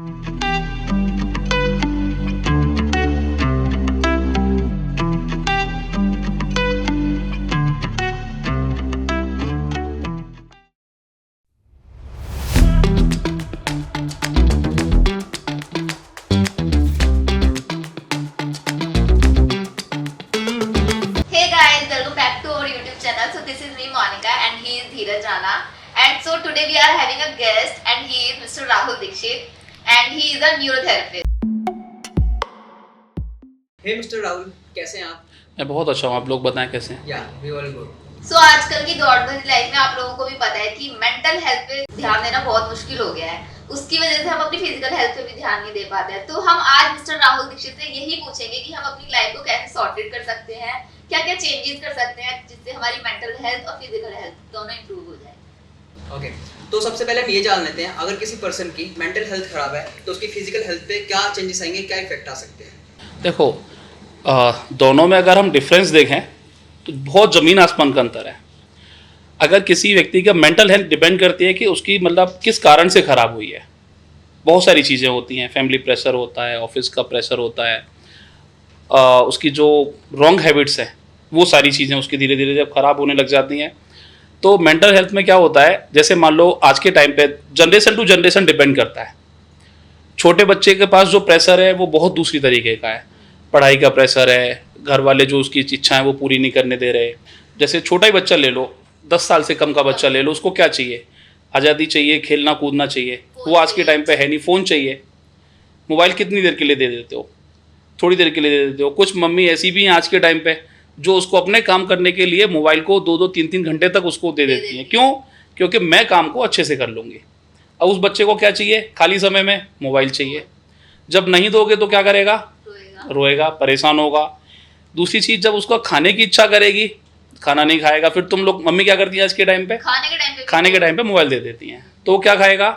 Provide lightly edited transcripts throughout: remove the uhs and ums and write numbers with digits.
Hey guys, welcome back to our YouTube channel. So this is me Monica and he is Dheeraj Rana. And so today we are having a guest and he is Mr. Rahul Dixit and he is a neurotherapist. Hey mister Rahul, कैसे हैं आप? मैं बहुत अच्छा हूँ। आप लोग बताएं कैसे हैं? या वी ऑल गुड। So आजकल की दौड़ भरी लाइफ में आप लोगों को भी पता है कि मेंटल हेल्थ पे ध्यान देना बहुत मुश्किल हो गया है। उसकी वजह से हम अपनी फिजिकल हेल्थ पे भी ध्यान नहीं दे पाते हैं। तो हम आज मिस्टर राहुल दीक्षित से यही पूछेंगे कि हम अपनी लाइफ को कैसे सॉर्टेड कर सकते हैं, क्या-क्या चेंजेस कर सकते हैं जिससे हमारी मेंटल हेल्थ और फिजिकल हेल्थ दोनों इंप्रूव हो जाए। ओके, तो सबसे पहले हम ये जान लेते हैं, अगर किसी पर्सन की मेंटल हेल्थ खराब है तो उसकी फिजिकल हेल्थ पे क्या चेंजेस आएंगे, क्या इफेक्ट आ सकते हैं? देखो, दोनों में अगर हम डिफरेंस देखें तो बहुत ज़मीन आसमान का अंतर है। अगर किसी व्यक्ति का मेंटल हेल्थ डिपेंड करती है कि उसकी मतलब किस कारण से ख़राब हुई है। बहुत सारी चीज़ें होती हैं, फैमिली प्रेशर होता है, ऑफिस का प्रेशर होता है, उसकी जो रॉन्ग हैबिट्स हैं वो सारी चीज़ें उसकी धीरे धीरे जब ख़राब होने लग जाती हैं तो मेंटल हेल्थ में क्या होता है, जैसे मान लो आज के टाइम पे जनरेशन टू जनरेशन डिपेंड करता है। छोटे बच्चे के पास जो प्रेशर है वो बहुत दूसरी तरीके का है। पढ़ाई का प्रेशर है, घर वाले जो उसकी इच्छाएं वो पूरी नहीं करने दे रहे। जैसे छोटा ही बच्चा ले लो, 10 साल से कम का बच्चा ले लो, उसको क्या चाहिए? आज़ादी चाहिए, खेलना कूदना चाहिए। वो आज के टाइम पे है नहीं। फ़ोन चाहिए। मोबाइल कितनी देर के लिए दे देते हो? थोड़ी देर के लिए दे देते हो। कुछ मम्मी ऐसी भी हैं आज के टाइम पे जो उसको अपने काम करने के लिए मोबाइल को 2-2, 3-3 घंटे तक उसको दे देती हैं। क्यों? क्योंकि मैं काम को अच्छे से कर लूँगी। अब उस बच्चे को क्या चाहिए? खाली समय में मोबाइल चाहिए। जब नहीं दोगे तो क्या करेगा? रोएगा, परेशान होगा। दूसरी चीज़, जब उसको खाने की इच्छा करेगी, खाना नहीं खाएगा। फिर तुम लोग, मम्मी क्या करती है आज के टाइम पे? खाने के टाइम पे मोबाइल दे देती हैं। तो क्या खाएगा?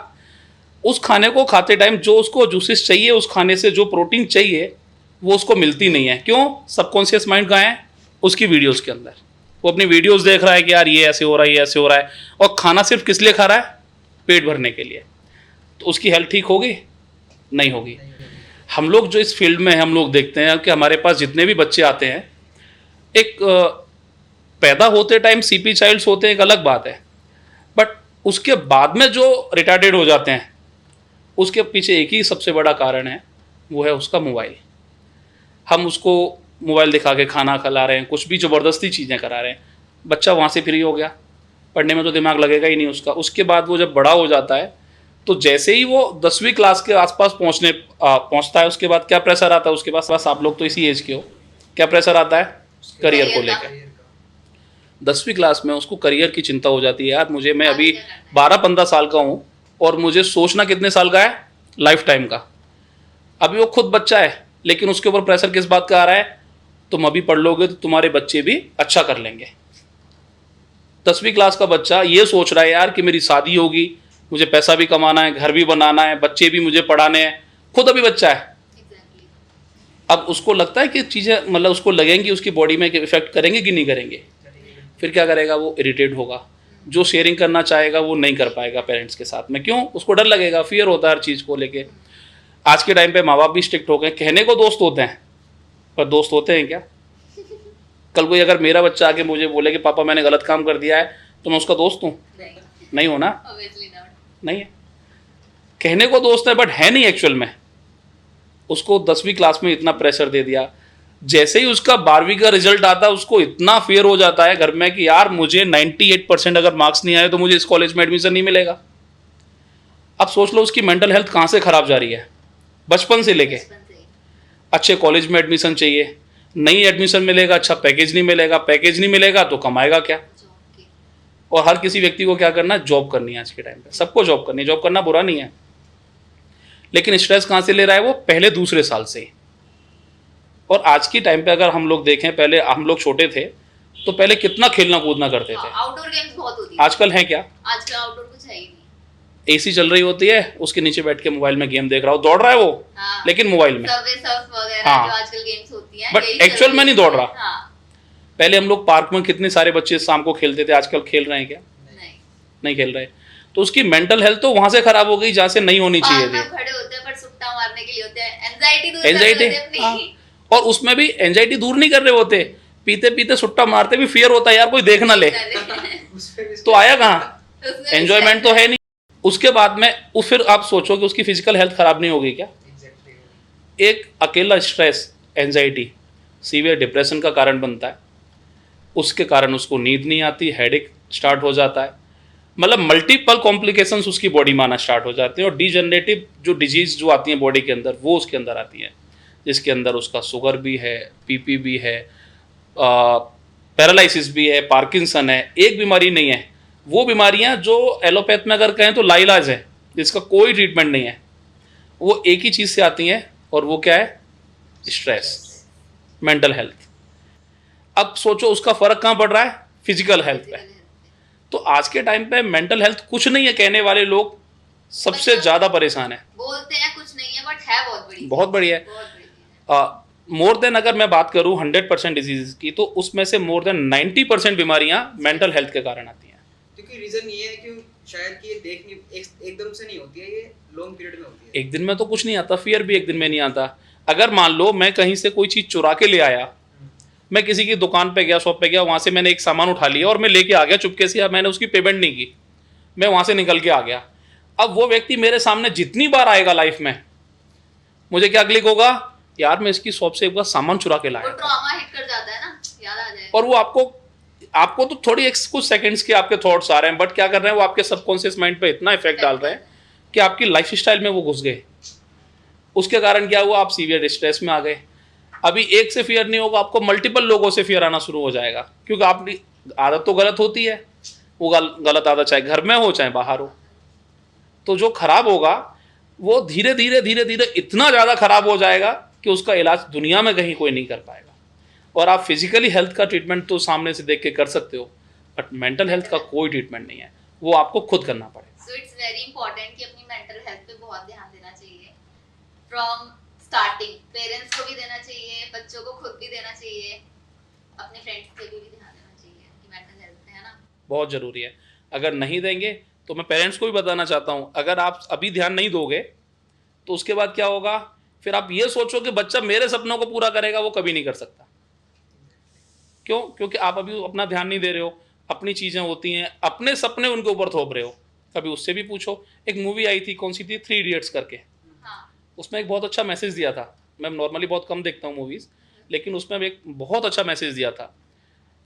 उस खाने को खाते टाइम जो उसको जूसेस चाहिए, उस खाने से जो प्रोटीन चाहिए वो उसको मिलती नहीं है। क्यों? सबकॉन्शियस माइंड कहाँ है? उसकी वीडियोस के अंदर। वो अपनी वीडियोस देख रहा है कि यार ये ऐसे हो रहा है, ये ऐसे हो रहा है। और खाना सिर्फ किस लिए खा रहा है? पेट भरने के लिए। तो उसकी हेल्थ ठीक होगी? नहीं होगी। हम लोग जो इस फील्ड में हम लोग देखते हैं कि हमारे पास जितने भी बच्चे आते हैं, एक पैदा होते टाइम सीपी चाइल्ड्स होते हैं, एक अलग बात है। बट उसके बाद में जो रिटार्डेड हो जाते हैं उसके पीछे एक ही सबसे बड़ा कारण है, वो है उसका मोबाइल। हम उसको मोबाइल दिखा के खाना खिला रहे हैं, कुछ भी ज़बरदस्ती चीज़ें करा रहे हैं। बच्चा वहाँ से फ्री हो गया, पढ़ने में तो दिमाग लगेगा ही नहीं उसका। उसके बाद वो जब बड़ा हो जाता है तो जैसे ही वो 10वीं क्लास के आसपास पहुँचता है, उसके बाद क्या प्रेशर आता है उसके पास? आप लोग तो इसी एज के हो। क्या प्रेशर आता है? करियर को लेकर। 10वीं क्लास में उसको करियर की चिंता हो जाती है। यार मैं अभी 12-15 साल का हूँ और मुझे सोचना कितने साल का है? लाइफ टाइम का। अभी वो खुद बच्चा है लेकिन उसके ऊपर प्रेशर किस बात का आ रहा है? तुम अभी पढ़ लोगे तो तुम्हारे बच्चे भी अच्छा कर लेंगे। 10वीं क्लास का बच्चा ये सोच रहा है यार कि मेरी शादी होगी, मुझे पैसा भी कमाना है, घर भी बनाना है, बच्चे भी मुझे पढ़ाने हैं। खुद अभी बच्चा है। अब उसको लगता है कि चीज़ें मतलब उसको लगेंगी, उसकी बॉडी में इफेक्ट करेंगे कि नहीं करेंगे। फिर क्या करेगा? वो इरिटेट होगा। जो शेयरिंग करना चाहेगा वो नहीं कर पाएगा पेरेंट्स के साथ में। क्यों? उसको डर लगेगा, फियर होता है हर चीज़ को लेके। आज के टाइम पे माँ बाप भी स्ट्रिक्ट हो गए। कहने को दोस्त होते हैं पर दोस्त होते हैं क्या? कल कोई अगर मेरा बच्चा आके मुझे बोले कि पापा मैंने गलत काम कर दिया है, तो मैं उसका दोस्त हूँ? नहीं हो ना? नहीं है। कहने को दोस्त है बट है नहीं एक्चुअल में। उसको 10वीं क्लास में इतना प्रेशर दे दिया। जैसे ही उसका 12वीं का रिजल्ट आता है उसको इतना फेयर हो जाता है घर में कि यार मुझे 98% अगर मार्क्स नहीं आए तो मुझे इस कॉलेज में एडमिशन नहीं मिलेगा। अब सोच लो उसकी मेंटल हेल्थ कहाँ से खराब जा रही है? बचपन से लेके। अच्छे कॉलेज में एडमिशन चाहिए, नहीं एडमिशन मिलेगा, अच्छा पैकेज नहीं मिलेगा, पैकेज नहीं मिलेगा तो कमाएगा क्या? और हर किसी व्यक्ति को क्या करना है? जॉब करनी है। आज के टाइम पे सबको जॉब करनी है। जॉब करना बुरा नहीं है, लेकिन स्ट्रेस कहाँ से ले रहा है? वो पहले दूसरे साल से। और आज की टाइम पे अगर हम लोग देखें, पहले हम लोग छोटे थे तो पहले कितना खेलना कूदना करते थे। आउटडोर गेम्स बहुत होती है। आजकल है क्या? आजकल आउटडोर कुछ है ही नहीं। एसी चल रही होती है, उसके नीचे बैठ के मोबाइल में गेम देख रहा हो, दौड़ रहा है वो। हाँ। लेकिन मोबाइल में सबवे सर्फ वगैरह हाँ। जो आजकल गेम्स होती हैं, बट एक्चुअल में नहीं दौड़ रहा। हाँ। पहले हम लोग पार्क में कितने सारे बच्चे शाम को खेलते थे, आजकल खेल रहे हैं क्या? नहीं खेल रहे। तो उसकी मेंटल हेल्थ तो वहां से खराब हो गई जहाँ से नहीं होनी चाहिए थी। खड़े होते हैं पर सुट्टा मारने के लिए होते हैं, एंजाइटी दूर करने एंजाइटी, होते हैं अपनी। और उसमें भी एंजाइटी दूर नहीं कर रहे होते, पीते पीते सुट्टा मारते भी फियर होता है यार कोई देख ना ले, तो आया कहाँ, उसमें भी एंजॉयमेंट तो है नहीं। उसके बाद में फिर आप सोचो कि उसकी फिजिकल हेल्थ खराब नहीं होगी क्या? एक अकेला स्ट्रेस, एंजाइटी सीवियर डिप्रेशन का कारण बनता है, उसके कारण उसको नींद नहीं आती, हेडेक स्टार्ट हो जाता है, मतलब मल्टीपल कॉम्प्लिकेशंस उसकी बॉडी में आना स्टार्ट हो जाते हैं, और डिजनरेटिव जो डिजीज जो आती हैं बॉडी के अंदर वो उसके अंदर आती हैं, जिसके अंदर उसका शुगर भी है, पीपी भी है, पैरालिसिस भी है, पार्किंसन है। एक बीमारी नहीं है, वो बीमारियां जो एलोपैथ में अगर कहें तो लाइलाज है, जिसका कोई ट्रीटमेंट नहीं है, वो एक ही चीज़ से आती हैं, और वो क्या है? Stress, mental health. अब सोचो उसका फर्क कहाँ पड़ रहा है? फिजिकल हेल्थ पे। तो आज के टाइम पे मेंटल हेल्थ कुछ नहीं है कहने वाले लोग सबसे ज़्यादा परेशान है। बोलते हैं कुछ नहीं है, बट है बहुत बड़ी, बहुत बड़ी है। बहुत बड़ी है। मोर देन, अगर मैं बात करूं 100% डिजीज की, तो उसमें से मोर देन 90% बीमारियां मेंटल हेल्थ के कारण आती हैं। क्योंकि रीजन ये है कि शायद कि ये एकदम से नहीं होती है, ये लॉन्ग पीरियड में होती है। एक दिन में तो कुछ नहीं आता, फियर भी एक दिन में नहीं आता। अगर मान लो मैं कहीं से कोई चीज़ चुरा के ले आया, मैं किसी की दुकान पे गया, शॉप पे गया, वहाँ से मैंने एक सामान उठा लिया और मैं लेके आ गया चुपके से, या मैंने उसकी पेमेंट नहीं की, मैं वहाँ से निकल के आ गया। अब वो व्यक्ति मेरे सामने जितनी बार आएगा लाइफ में, मुझे क्या क्लिक होगा, यार मैं इसकी शॉप से एक बार सामान चुरा के वो लाया था। ट्रॉमा हिट कर जाता है ना, याद आ जाएगा। और वो आपको तो थोड़ी कुछ सेकंड्स के आपके थॉट्स आ रहे हैं, बट क्या कर रहे हैं, वो आपके सबकॉन्शियस माइंड पे इतना इफेक्ट डाल रहे हैं कि आपकी लाइफ स्टाइल में वो घुस गए। उसके कारण क्या हुआ, आप सीवियर स्ट्रेस में आ गए। अभी एक से फियर नहीं होगा, आपको मल्टीपल लोगों से फियर आना शुरू हो जाएगा, क्योंकि आपकी आदत तो गलत होती है। वो गलत आदत चाहे घर में हो चाहे बाहर हो, तो जो खराब होगा वो धीरे धीरे धीरे धीरे इतना ज़्यादा खराब हो जाएगा कि उसका इलाज दुनिया में कहीं कोई नहीं कर पाएगा। और आप फिजिकली हेल्थ का ट्रीटमेंट तो सामने से देख के कर सकते हो, बट मेंटल हेल्थ का कोई ट्रीटमेंट नहीं है, वो आपको खुद करना पड़ेगा। सो इट्स वेरी इंपॉर्टेंट कि अपनी मेंटल हेल्थ पे बहुत ध्यान देना चाहिए फ्रॉम स्टार्टिंग। पेरेंट्स को भी देना चाहिए, बच्चों को खुद भी देना चाहिए, अपने फ्रेंड्स के भी ध्यान देना चाहिए कि मेंटल हेल्थ है ना, बहुत ज़रूरी है। अगर नहीं देंगे तो मैं पेरेंट्स को भी बताना चाहता हूँ, अगर आप अभी ध्यान नहीं दोगे तो उसके बाद क्या होगा, फिर आप ये सोचो कि बच्चा मेरे सपनों को पूरा करेगा, वो कभी नहीं कर सकता। क्यों? क्योंकि आप अभी अपना ध्यान नहीं दे रहे हो, अपनी चीज़ें होती हैं, अपने सपने उनके ऊपर थोप रहे हो। कभी उससे भी पूछो। एक मूवी आई थी, कौन सी थी, 3 इडियट्स करके, हाँ उसमें एक बहुत अच्छा मैसेज दिया था। मैं नॉर्मली बहुत कम देखता हूँ मूवीज़, लेकिन उसमें एक बहुत अच्छा मैसेज दिया था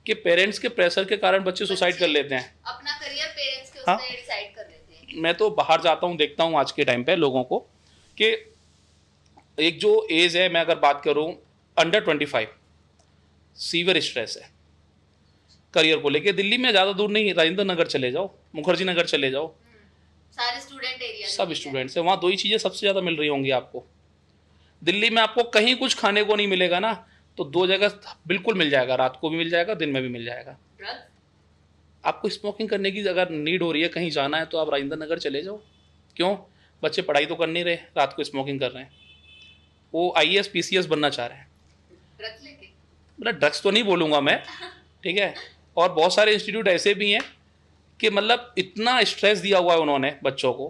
कि पेरेंट्स के प्रेशर के कारण बच्चे सुसाइड कर लेते हैं। अपना करियर पेरेंट्स के हाँ। उसमें डिसाइड कर लेते हैं। मैं तो बाहर जाता हूँ, देखता हूँ आज के टाइम पे लोगों को कि एक जो एज है, मैं अगर बात करूँ अंडर 25, सीवियर स्ट्रेस है करियर को लेके। दिल्ली में ज़्यादा दूर नहीं, राजेंद्र नगर चले जाओ, मुखर्जी नगर चले जाओ, सारे स्टूडेंट एरिया सब स्टूडेंट्स हैं वहाँ। 2 ही चीज़ें सबसे ज़्यादा मिल रही होंगी आपको। दिल्ली में आपको कहीं कुछ खाने को नहीं मिलेगा ना, तो 2 जगह बिल्कुल मिल जाएगा, रात को भी मिल जाएगा, दिन में भी मिल जाएगा। ड्रग्स, आपको स्मोकिंग करने की अगर नीड हो रही है, कहीं जाना है, तो आप राजेंद्र नगर चले जाओ। क्यों? बच्चे पढ़ाई तो कर नहीं रहे, रात को स्मोकिंग कर रहे हैं, वो IAS PCS बनना चाह रहे हैं। ड्रग्स लेके मतलब ड्रग्स तो नहीं बोलूँगा मैं, ठीक है। और बहुत सारे इंस्टीट्यूट ऐसे भी हैं कि मतलब इतना स्ट्रेस दिया हुआ है उन्होंने बच्चों को,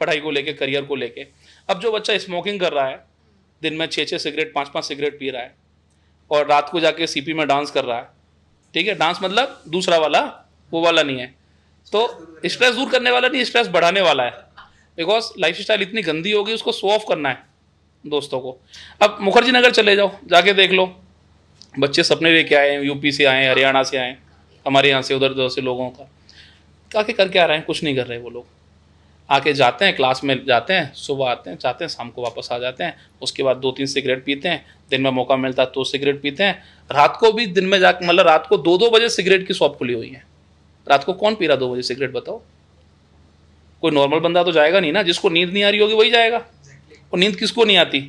पढ़ाई को लेके, करियर को लेके। अब जो बच्चा स्मोकिंग कर रहा है, दिन में 6-6 सिगरेट, 5-5 सिगरेट पी रहा है, और रात को जाके CP में डांस कर रहा है, ठीक है, डांस मतलब दूसरा वाला, वो वाला नहीं है, तो स्ट्रेस दूर करने वाला नहीं, स्ट्रेस बढ़ाने वाला है। बिकॉज लाइफ स्टाइल इतनी गंदी होगी, उसको शो ऑफ करना है दोस्तों को। अब मुखर्जी नगर चले जाओ, जाके देख लो, बच्चे सपने लेके आए हैं, यूपी से आए हैं, हरियाणा से आए हैं, हमारे यहाँ से, उधर उधर से लोगों का आके करके आ रहे हैं, कुछ नहीं कर रहे वो लोग। आके जाते हैं, क्लास में जाते हैं, सुबह आते हैं, जाते हैं, शाम को वापस आ जाते हैं। उसके बाद 2-3 सिगरेट पीते हैं, दिन में मौका मिलता है तो सिगरेट पीते हैं, रात को भी दिन में जाकर, मतलब रात को 2-2 बजे सिगरेट की शॉप खुली हुई है। रात को कौन पी रहा 2 बजे सिगरेट, बताओ? कोई नॉर्मल बंदा तो जाएगा नहीं ना, जिसको नींद नहीं आ रही होगी वही जाएगा। और नींद किसको नहीं आती?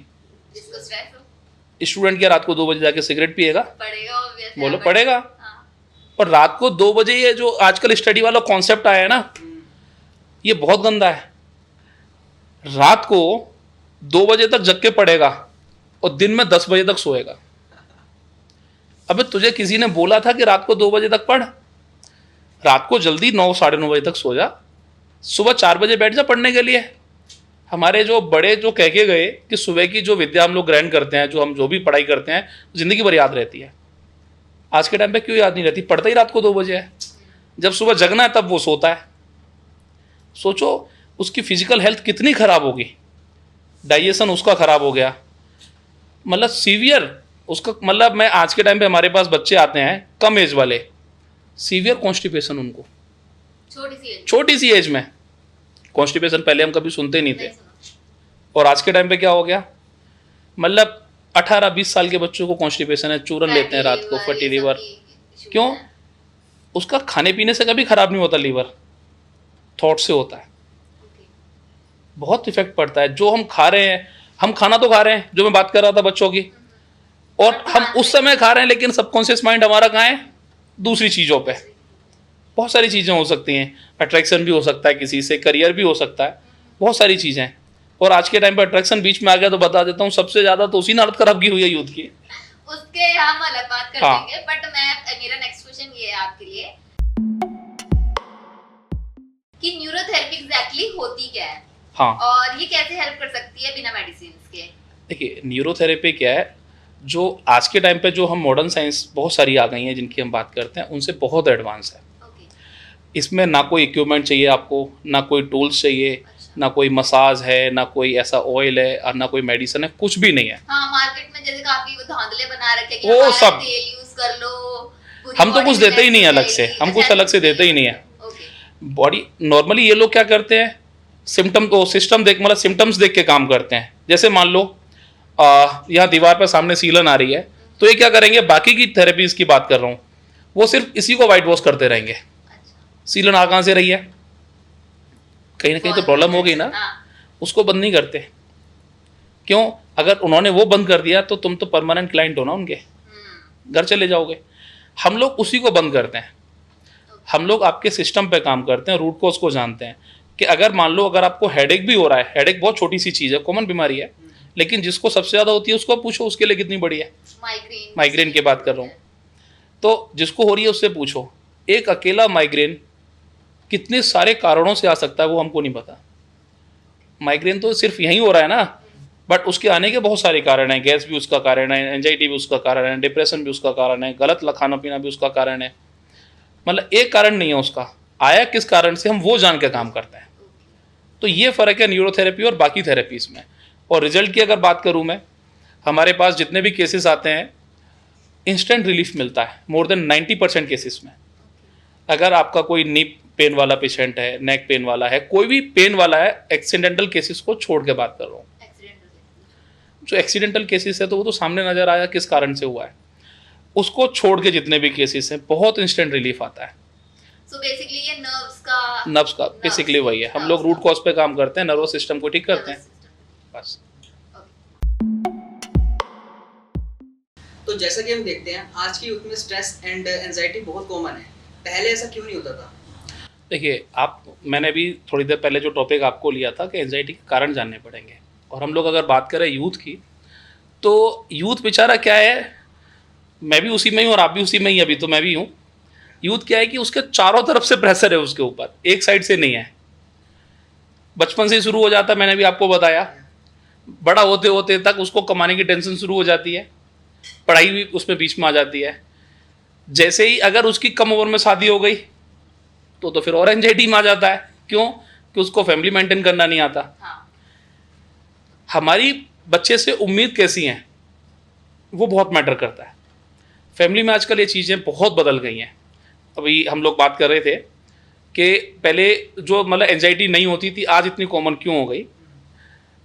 जिसको स्ट्रेस हो। स्टूडेंट क्या रात को 2 बजे जाके सिगरेट पिएगा? पड़ेगा obviously, बोलो but- पड़ेगा। हाँ। और रात को 2 बजे ये जो आजकल स्टडी वाला कॉन्सेप्ट आया है ना, ये बहुत गंदा है। रात को 2 बजे तक जग के पड़ेगा और दिन में 10 बजे तक सोएगा। अबे तुझे किसी ने बोला था कि रात को 2 बजे तक पढ़? रात को जल्दी 9 साढ़े 9 बजे तक सो जा, सुबह 4 बजे बैठ जा पढ़ने के लिए। हमारे जो बड़े जो कह के गए कि सुबह की जो विद्या हम लोग ग्रहण करते हैं, जो हम जो भी पढ़ाई करते हैं, ज़िंदगी भर याद रहती है। आज के टाइम पे क्यों याद नहीं रहती? पढ़ता ही रात को 2 बजे है, जब सुबह जगना है तब वो सोता है। सोचो उसकी फिजिकल हेल्थ कितनी ख़राब होगी, डाइजेशन उसका ख़राब हो गया, मतलब सीवियर उसका, मतलब मैं आज के टाइम पे हमारे पास बच्चे आते हैं कम एज वाले, सीवियर कॉन्स्टिपेशन उनको छोटी सी एज में। कॉन्स्टिपेशन पहले हम कभी सुनते नहीं थे, और आज के टाइम पे क्या हो गया, मतलब 18-20 साल के बच्चों को कॉन्स्टिपेशन है, चूरन लेते हैं रात को, फैटी लीवर। क्यों? उसका खाने पीने से कभी खराब नहीं होता लीवर, थॉट से होता है। बहुत इफेक्ट पड़ता है जो हम खा रहे हैं। हम खाना तो खा रहे हैं, जो मैं बात कर रहा था बच्चों की, और हम उस समय खा रहे हैं, लेकिन सबकॉन्शियस माइंड हमारा कहाँ है? दूसरी चीज़ों पे। बहुत सारी चीज़ें हो सकती हैं, अट्रैक्शन भी हो सकता है किसी से, करियर भी हो सकता है, बहुत सारी चीज़ें। और आज के टाइम पे अट्रैक्शन बीच में आ गया तो बता देता हूँ, सबसे ज़्यादा तो उसी ने हालत खराब की हुई है यूथ की। उसके हम अलग बात कर हाँ। देंगे, बट मेरा नेक्स्ट क्वेश्चन ये है आपके लिए कि न्यूरोथेरेपी एग्जैक्टली होती क्या है? हाँ, और ये कैसे हेल्प कर सकती है बिना मेडिसिन के? देखिए न्यूरोथेरेपी क्या है, जो आज के टाइम पे जो हम मॉडर्न साइंस बहुत सारी आ गई हैं जिनकी हम बात करते हैं, उनसे बहुत एडवांस है। इसमें ना कोई इक्विपमेंट चाहिए आपको, ना कोई टूल्स चाहिए, ना कोई मसाज है, ना कोई ऐसा ऑयल है, और ना कोई मेडिसिन है, कुछ भी नहीं है। हाँ, मार्केट में जैसे काफी वो धांधले बना रखे कि वो हमारा सब तेल यूज कर लो, हम तो कुछ देते ही नहीं है अलग से, हम कुछ अलग से देते ही नहीं है। बॉडी नॉर्मली ये लोग क्या करते हैं, सिम्टम को सिस्टम देख, मतलब सिम्टम्स देख के काम करते हैं। जैसे मान लो यहाँ दीवार पर सामने सीलन आ रही है, तो ये क्या करेंगे, बाकी की थेरेपीज की बात कर रहा हूँ, वो सिर्फ इसी को वाइट वॉश करते रहेंगे। सीलन आ कहाँ से रही है, कहीं ना कहीं तो प्रॉब्लम हो गई ना, उसको बंद नहीं करते। क्यों? अगर उन्होंने वो बंद कर दिया तो तुम तो परमानेंट क्लाइंट हो ना उनके, घर चले जाओगे। हम लोग उसी को बंद करते हैं। हम लोग आपके सिस्टम पे काम करते हैं, रूट कॉज को जानते हैं कि अगर मान लो अगर आपको हेडेक भी हो रहा है, हेडेक बहुत छोटी सी चीज़ है, कॉमन बीमारी है, लेकिन जिसको सबसे ज़्यादा होती है उसको पूछो उसके लिए कितनी बड़ी है। माइग्रेन की बात कर रहा हूँ, तो जिसको हो रही है उससे पूछो। एक अकेला माइग्रेन कितने सारे कारणों से आ सकता है वो हमको नहीं पता। माइग्रेन तो सिर्फ यहीं हो रहा है ना, बट उसके आने के बहुत सारे कारण हैं। गैस भी उसका कारण है, एंजाइटी भी उसका कारण है, डिप्रेशन भी उसका कारण है, गलत खाना पीना भी उसका कारण है। मतलब एक कारण नहीं है उसका, आया किस कारण से, हम वो जान के काम करते हैं। तो ये फ़र्क है न्यूरोथेरेपी और बाकी थेरेपीज में। और रिजल्ट की अगर बात करूँ मैं, हमारे पास जितने भी केसेस आते हैं इंस्टेंट रिलीफ मिलता है मोर देन 90% केसेस में। अगर आपका कोई नी पेन वाला पेशेंट है, नेक पेन वाला है, कोई भी पेन वाला है, एक्सीडेंटल केसेस को छोड़ के बात कर रहा हूँ, जो एक्सीडेंटल केसेस है तो वो तो सामने नजर आया किस कारण से हुआ है, उसको छोड़ के जितने भी केसेस हैं बहुत इंस्टेंट रिलीफ आता है। So basically ये नर्व्स का बेसिकली वही है। हम लोग रूट कॉज पे काम करते हैं, नर्वस सिस्टम को ठीक करते हैं बस। तो जैसा कि हम देखते हैं आज की यूथ में स्ट्रेस एंड एंजाइटी बहुत कॉमन है, पहले ऐसा क्यों नहीं होता था? देखिए मैंने भी थोड़ी देर पहले जो टॉपिक आपको लिया था कि एंजाइटी के कारण जानने पड़ेंगे, और हम लोग अगर बात करें यूथ की, तो यूथ बेचारा क्या है, मैं भी उसी में ही और आप भी उसी में ही, अभी तो मैं भी हूँ। यूथ क्या है कि उसके चारों तरफ से प्रेशर है उसके ऊपर, एक साइड से नहीं है। बचपन से शुरू हो जाता है, मैंने भी आपको बताया, बड़ा होते होते तक उसको कमाने की टेंशन शुरू हो जाती है, पढ़ाई भी उसमें बीच में आ जाती है। जैसे ही अगर उसकी कम उम्र में शादी हो गई तो फिर और एंजाइटी में आ जाता है। क्यों? कि उसको फैमिली मेंटेन करना नहीं आता। हमारी बच्चे से उम्मीद कैसी है वो बहुत मैटर करता है। फैमिली में आजकल ये चीज़ें बहुत बदल गई हैं। अभी हम लोग बात कर रहे थे कि पहले जो मतलब एंजाइटी नहीं होती थी, आज इतनी कॉमन क्यों हो गई।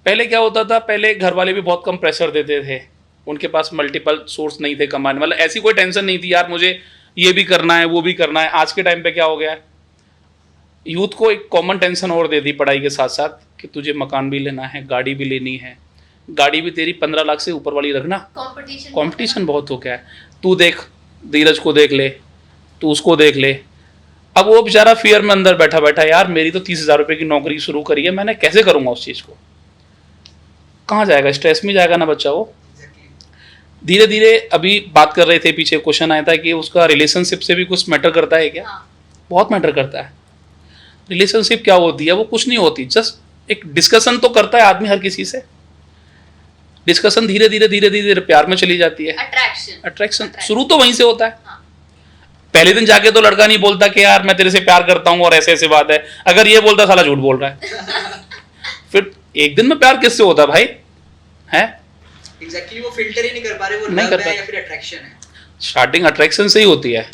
पहले क्या होता था, पहले घर वाले भी बहुत कम प्रेशर देते थे, उनके पास मल्टीपल सोर्स नहीं थे कमाने, मतलब ऐसी कोई टेंशन नहीं थी यार मुझे ये भी करना है वो भी करना है। आज के टाइम पे क्या हो गया है, यूथ को एक कॉमन टेंशन और दे दी पढ़ाई के साथ साथ कि तुझे मकान भी लेना है, गाड़ी भी लेनी है, गाड़ी भी तेरी 15 लाख से ऊपर वाली रखना। कंपटीशन बहुत हो गया है। तू देख धीरज को देख ले, तू उसको देख ले। अब वो बेचारा फियर में अंदर बैठा बैठा, यार मेरी तो 30,000 रुपये की नौकरी शुरू करी है, मैंने कैसे करूँगा उस चीज़ को, कहाँ जाएगा, स्ट्रेस में जाएगा ना बच्चा। वो धीरे धीरे, अभी बात कर रहे थे, पीछे क्वेश्चन आया था कि उसका रिलेशनशिप से भी कुछ मैटर करता है क्या? बहुत मैटर करता है। रिलेशनशिप क्या होती है, वो कुछ नहीं होती, जस्ट एक डिस्कशन तो करता है आदमी हर किसी से, डिस्कशन धीरे धीरे धीरे धीरे प्यार में चली जाती है। अट्रैक्शन शुरू तो वहीं से होता है। हाँ। पहले दिन जाके तो लड़का नहीं बोलता कि यार मैं तेरे से प्यार करता हूँ और ऐसे ऐसे बात है, अगर ये बोलता साला झूठ बोल रहा है। फिर एक दिन में प्यार किससे होता है भाई? है एग्जैक्टली वो फिल्टर ही नहीं कर पा रहे, वो नहीं लव कर है पा- या फिर अट्रैक्शन है। स्टार्टिंग अट्रैक्शन से ही होती है,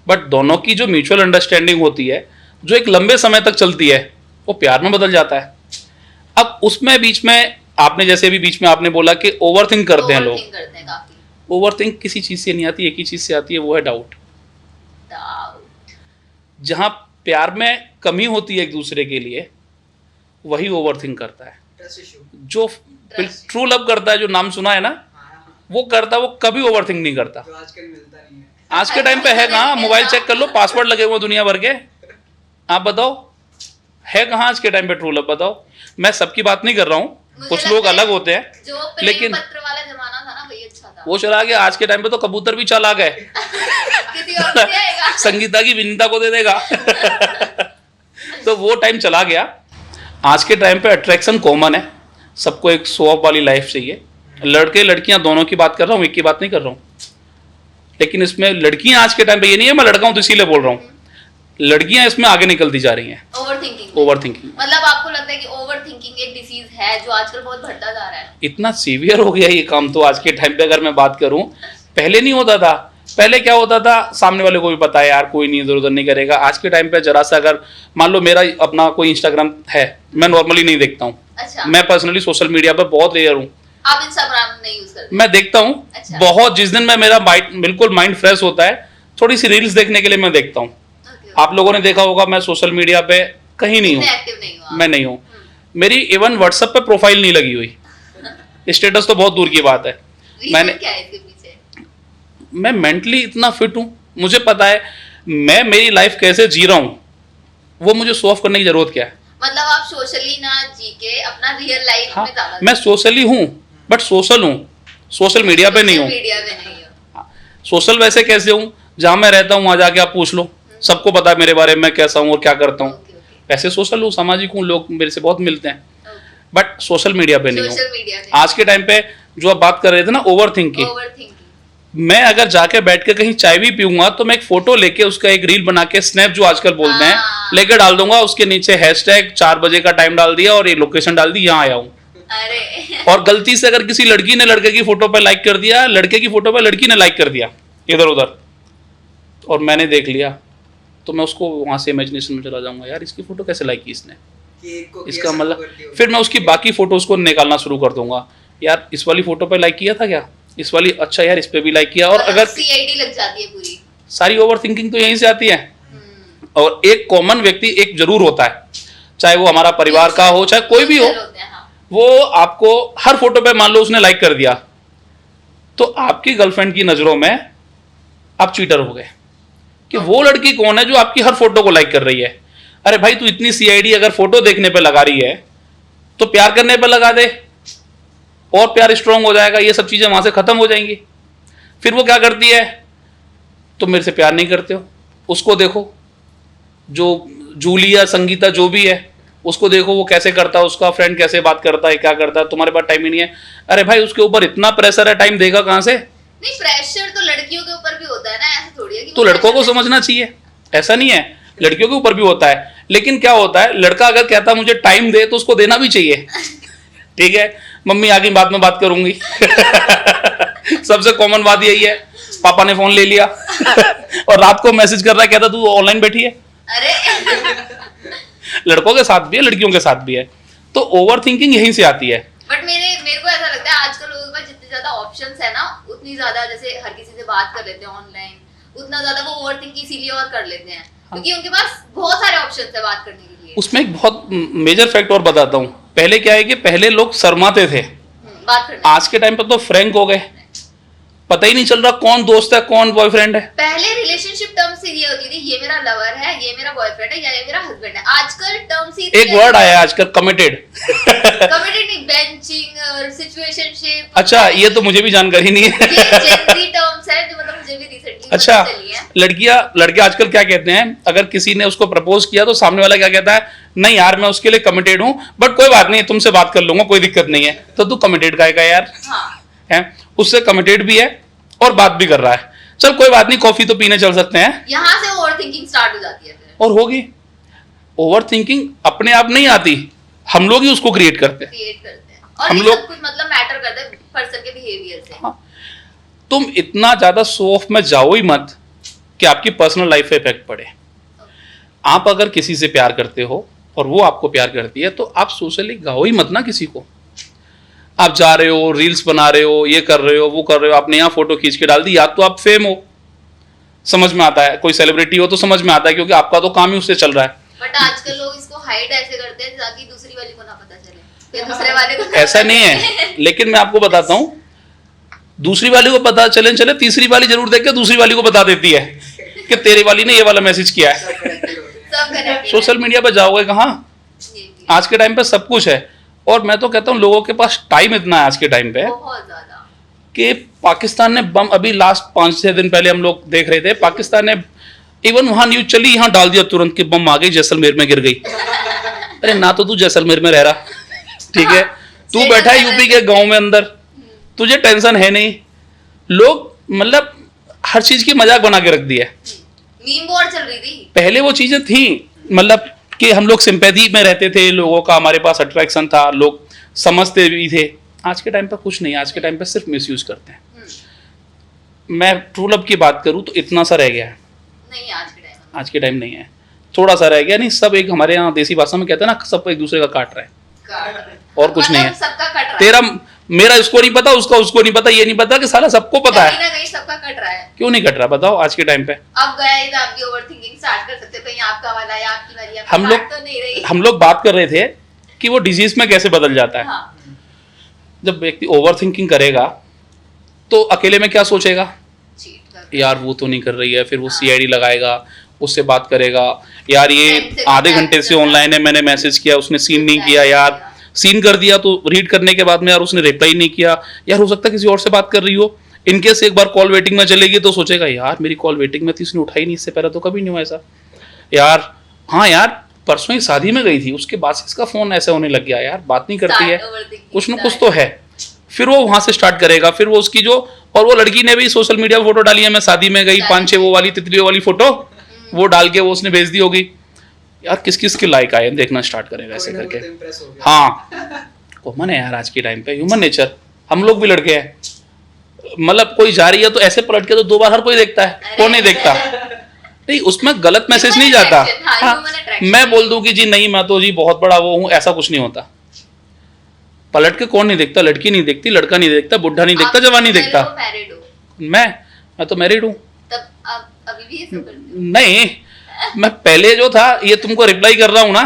बट दोनों की जो म्यूचुअल अंडरस्टैंडिंग होती है जो एक लंबे समय तक चलती है वो प्यार में बदल जाता है। अब उसमें बीच में आपने जैसे भी बीच में आपने बोला कि ओवरथिंक करते हैं लोग। Overthink करते हैं काफी। ओवरथिंक किसी चीज से नहीं आती, एक ही चीज से आती है, वो है डाउट। Doubt। जहां प्यार में कमी होती है एक दूसरे के लिए, वही ओवरथिंक करता है। Trust issue. जो ट्रू लव करता है, जो नाम सुना है ना, वो करता है, वो कभी ओवरथिंक नहीं करता। जो आजकल मिलता नहीं है। आज के टाइम पे है कहाँ? मोबाइल चेक कर लो, पासवर्ड लगे हुए दुनिया भर के। आप बताओ है कहाँ आज के टाइम पे ट्रू लव? बताओ। मैं सबकी बात नहीं कर रहा हूँ, मुझे कुछ लगता लोग है अलग होते हैं, जो प्रेम लेकिन पत्र वाला जमाना था ना, वही अच्छा था। वो चला गया। आज के टाइम पे तो कबूतर भी चला गए। किसी और को दिएगा। संगीता की विनीता को दे देगा। तो वो टाइम चला गया। आज के टाइम पे अट्रैक्शन कॉमन है, सबको एक शो ऑफ वाली लाइफ चाहिए। लड़के लड़कियां दोनों की बात कर रहा हूँ, एक की बात नहीं कर रहा हूँ। लेकिन इसमें लड़कियां आज के टाइम पे, ये नहीं है मैं लड़का हूं तो इसीलिए बोल रहा हूँ, लड़कियां इसमें आगे निकलती जा रही हैं। ओवरथिंकिंग मतलब आपको लगता है कि ओवरथिंकिंग एक डिसीज है जो आजकल बहुत बढ़ता जा रहा है? इतना सीवियर हो गया ये काम तो आज के टाइम पे। अगर मैं बात करूं, पहले नहीं होता था। पहले क्या होता था, सामने वाले को भी पता है यार कोई नहीं इधर उधर नहीं करेगा। आज के टाइम पे जरा सा अगर मान लो मेरा अपना कोई इंस्टाग्राम है, मैं नॉर्मली नहीं देखता हूँ। अच्छा। मैं पर्सनली सोशल मीडिया पर बहुत रेयर हूँ। आप इंस्टाग्राम नहीं यूज करते? मैं देखता हूँ। अच्छा। बहुत जिस दिन में मेरा बिल्कुल माइंड फ्रेश होता है, थोड़ी सी रील्स देखने के लिए मैं देखता हूँ। आप लोगों ने देखा होगा मैं सोशल मीडिया पे कहीं नहीं हूँ, एक्टिव नहीं हुआ? मैं नहीं हूँ। मेरी इवन व्हाट्सएप पे प्रोफाइल नहीं लगी हुई, स्टेटस तो बहुत दूर की बात है। मैंने क्या है इसके पीछे? मैं मेंटली इतना फिट हूँ, मुझे पता है मैं मेरी लाइफ कैसे जी रहा हूँ, वो मुझे शो ऑफ करने की जरूरत क्या है। मतलब आप सोशली ना जी के अपना रियल लाइफ हाँ, में ज्यादा मैं सोशली हूँ बट सोशल हूँ, सोशल मीडिया पे नहीं हूँ। मीडिया पे नहीं हो। सोशल वैसे कैसे हूँ, जहाँ मैं रहता हूँ वहाँ जाके आप पूछ लो, सबको पता है मेरे बारे में मैं कैसा हूँ और क्या करता हूँ। वैसे सोशल हूँ, सामाजिक हूँ, लोग मेरे से बहुत मिलते हैं, बट सोशल मीडिया पे नहीं हूँ। सोशल मीडिया पे आज के टाइम पे जो आप बात कर रहे थे ना ओवरथिंकिंग, ओवरथिंकिंग। मैं अगर जाके बैठ के कहीं चाय भी पीऊंगा तो मैं एक फोटो लेके उसका एक रील बना के, स्नैप जो आजकल बोलते हैं, लेके डाल दूंगा। उसके नीचे हैशटैग 4 बजे का टाइम डाल दिया और ये लोकेशन डाल दी, यहाँ आया हूँ। अरे और गलती से अगर किसी लड़की ने लड़के की फोटो पे लाइक कर दिया, लड़के की फोटो पे लड़की ने लाइक कर दिया इधर उधर, और मैंने देख लिया, तो मैं उसको वहां से इमेजिनेशन में चला जाऊंगा, यार इसकी फोटो कैसे लाइक की इसने, इसका मतलब। फिर मैं उसकी बाकी फोटोज को निकालना शुरू कर दूंगा, यार इस वाली फोटो पे लाइक किया था क्या, इस वाली, अच्छा यार इस पे भी लाइक किया। और अगर सीआईडी लग जाती है पूरी, सारी ओवरथिंकिंग तो यहीं से आती है। और एक कॉमन व्यक्ति एक जरूर होता है, चाहे वो हमारा परिवार का हो चाहे कोई भी हो, वो आपको हर फोटो पे मान लो उसने लाइक कर दिया, तो आपकी गर्लफ्रेंड की नजरों में आप चीटर हो गए कि वो लड़की कौन है जो आपकी हर फोटो को लाइक कर रही है। अरे भाई तू इतनी सीआईडी अगर फोटो देखने पे लगा रही है तो प्यार करने पे लगा दे, और प्यार स्ट्रांग हो जाएगा, ये सब चीजें वहां से खत्म हो जाएंगी। फिर वो क्या करती है, तुम मेरे से प्यार नहीं करते हो, उसको देखो, जो जूली या संगीता जो भी है उसको देखो, वो कैसे करता है, उसका फ्रेंड कैसे बात करता है, क्या करता है, तुम्हारे पास टाइम ही नहीं है। अरे भाई उसके ऊपर इतना प्रेशर है, टाइम देगा कहां से? नहीं, प्रेशर तो लड़कियों के ऊपर भी होता है ना, ऐसा थोड़ी है कि तो लड़कों को समझना चाहिए, ऐसा नहीं है, लड़कियों के ऊपर भी होता है। लेकिन क्या होता है, लड़का अगर कहता है मुझे टाइम दे तो उसको देना भी चाहिए। ठीक है, मम्मी आगे बाद में बात करूंगी। सबसे कॉमन बात यही है, पापा ने फोन ले लिया और रात को मैसेज कर रहा है, कहता तू ऑनलाइन बैठी है। अरे लड़कों के साथ भी है, लड़कियों के साथ भी है, तो ओवरथिंकिंग यहीं से आती है। बट मेरे को ऐसा लगता है आजकल लोगों के पास जितनी ज्यादा ऑप्शंस है ना, उतनी ज्यादा जैसे हर किसी से बात कर लेते हैं ऑनलाइन, उतना ज्यादा वो ओवरथिंक इसीलिए और कर लेते हैं क्योंकि उनके पास बहुत सारे ऑप्शंस है बात करने के लिए। उसमें एक बहुत मेजर फैक्ट और बताता हूँ। पहले क्या है कि पहले लोग शर्माते थे, बात करने। आज के टाइम पर तो फ्रैंक हो गए, पता ही नहीं चल रहा कौन दोस्त है कौन बॉयफ्रेंड है। पहले रिलेशनशिप टर्म्स से ये होती थी, ये मेरा लवर है, ये मेरा बॉयफ्रेंड है, या ये मेरा हस्बैंड है। आजकल टर्म्स ही एक वर्ड आया है आजकल, कमिटेड। कमिटेड नहीं, बेंचिंग और सिचुएशनशिप। अच्छा, ये तो मुझे भी जानकारी नहीं है। ये जेनजी टर्म्स है जो मतलब मुझे भी रिसेंटली अच्छा, लड़के आजकल क्या कहते हैं, अगर किसी ने उसको प्रपोज किया तो सामने वाला क्या कहता है, नहीं यार मैं उसके लिए कमिटेड हूँ, बट कोई बात नहीं, तुमसे बात कर लूंगा, कोई दिक्कत नहीं है। तो तू कमिटेड का यार हाँ है, उससे कमिटेड भी है और बात भी कर रहा है, चल कोई बात नहीं, कॉफी तो पीने चल सकते हैं। यहाँ से ओवर थिंकिंग स्टार्ट हो जाती है फिर, और होगी। ओवर थिंकिंग अपने आप नहीं आती, हम लोग ही उसको क्रिएट करते हैं। क्रिएट करते हैं, और हम ये लोग- सब कुछ मतलब मैटर करता है पर्सन के बिहेवियर से। हाँ। तुम इतना ज्यादा शो ऑफ में जाओ ही मत कि आपकी पर्सनल लाइफ पे इफेक्ट पड़े। आप अगर किसी से प्यार करते हो और वो आपको प्यार करती है तो आप सोशली गाओ ही मत ना किसी को। आप जा रहे हो, रील्स बना रहे हो, ये कर रहे हो, वो कर रहे हो, आपने यहाँ फोटो खींच के डाल दी, या तो आप फेम हो, समझ में आता है, कोई सेलिब्रिटी हो तो समझ में आता है, क्योंकि आपका तो काम ही उससे चल रहा है। बट आजकल लोग इसको हाइड ऐसे करते हैं ताकि दूसरी वाली को ना पता चले, या दूसरे वाले को ऐसा नहीं है, लेकिन मैं आपको बताता हूँ, दूसरी वाली को पता चले चले, तीसरी वाली जरूर देख के दूसरी वाली को बता देती है कि तेरी वाली ने ये वाला मैसेज किया है। सब connected होते हैं। सब कनेक्टेड सोशल मीडिया पे जाओगे कहाँ? आज के टाइम पे सब कुछ है, और मैं तो कहता हूँ लोगों के पास टाइम इतना है आज के टाइम पे बहुत ज्यादा। कि पाकिस्तान ने बम, अभी लास्ट 5-6 दिन पहले हम लोग देख रहे थे, पाकिस्तान ने इवन वहां न्यूज चली, यहाँ डाल दिया तुरंत कि बम आ गई, जैसलमेर में गिर गई। अरे ना तो तू जैसलमेर में रह रहा, ठीक है, तू बैठा है यूपी के गांव में अंदर, तुझे टेंशन है नहीं। लोग मतलब हर चीज की मजाक बना के रख दिया है। मीम वॉर चल रही थी। पहले वो चीजें थी, मतलब कि हम लोग सिंपैथी में रहते थे, लोगों का हमारे पास अट्रैक्शन था, लोग समझते भी थे। आज के टाइम पर कुछ नहीं, आज के टाइम पर सिर्फ मिसयूज करते हैं। मैं ट्रू लव की बात करूं तो इतना सा रह गया है, नहीं आज के टाइम में आज के टाइम नहीं है, थोड़ा सा रह गया। नहीं, सब एक, हमारे यहाँ देसी भाषा में कहते हैं ना, सब एक दूसरे का काट रहा है, और कुछ नहीं है। मतलब सबका कट रहा है, तेरा मेरा इसको नहीं पता, उसका उसको नहीं पता, ये नहीं पता कि साला सबको पता कहीं है। ना कहीं सबका कट रहा है। क्यों नहीं कट रहा बताओ आज के टाइम पे? अब गए तो आप भी ओवरथिंकिंग स्टार्ट कर सकते हो, कहीं आपका वाला या आपकी वाली आपकी हम लोग बात तो नहीं रही। हम लोग बात कर रहे थे कि वो डिजीज में कैसे बदल जाता है। हाँ, जब व्यक्ति ओवर थिंकिंग करेगा तो अकेले में क्या सोचेगा, चीट कर यार वो तो नहीं कर रही है, फिर वो सीआईडी लगाएगा, उससे बात करेगा, यार ये Friend से आधे contact घंटे से करना। ऑनलाइन है, मैंने मैसेज किया, उसने सीन नहीं किया, यार सीन कर दिया तो रीड करने के बाद में यार उसने रिप्लाई नहीं किया, यार हो सकता है किसी और से बात कर रही हो। इनकेस एक बार कॉल वेटिंग में चलेगी तो सोचेगा यार मेरी कॉल वेटिंग में थी, इसने उठाई नहीं, इससे पहले तो कभी नहीं हुआ ऐसा। यार हाँ यार परसों ही शादी में गई थी, उसके बाद से इसका फोन ऐसे होने लग गया, यार बात नहीं करती है, कुछ ना कुछ तो है। फिर वो वहां से स्टार्ट करेगा, फिर वो उसकी जो, और वो लड़की ने भी सोशल मीडिया पे फोटो डाली है, मैं शादी में गई, 5-6 वो वाली तितलियों वाली फोटो वो डाल के वो उसने भेज दी होगी। यार किस किस के लाइक आए देखना स्टार्ट करेगा ऐसे कोई ना करके। कोई तो impress हो गया। हाँ कॉमन है यार आज के टाइम पे, ह्यूमन नेचर, हम लोग भी लड़के हैं, मतलब कोई जा रही है तो ऐसे पलट के तो 2 बार हर कोई देखता है, कौन नहीं देखता? नहीं उसमें गलत मैसेज Human नहीं जाता। attraction, हाँ, हाँ, human attraction। मैं बोल दूं कि जी नहीं मैं तो जी बहुत बड़ा वो हूँ, ऐसा कुछ नहीं होता। पलट के कौन नहीं देखता, लड़की नहीं देखती, लड़का नहीं देखता, बुढ़ा नहीं देखता, जवान नहीं देखता। मैरिड हो मैं तो मैरिड हूँ। तब अब अभी भी ये सब करते हो? नहीं मैं पहले जो था ये तुमको रिप्लाई कर रहा हूँ ना,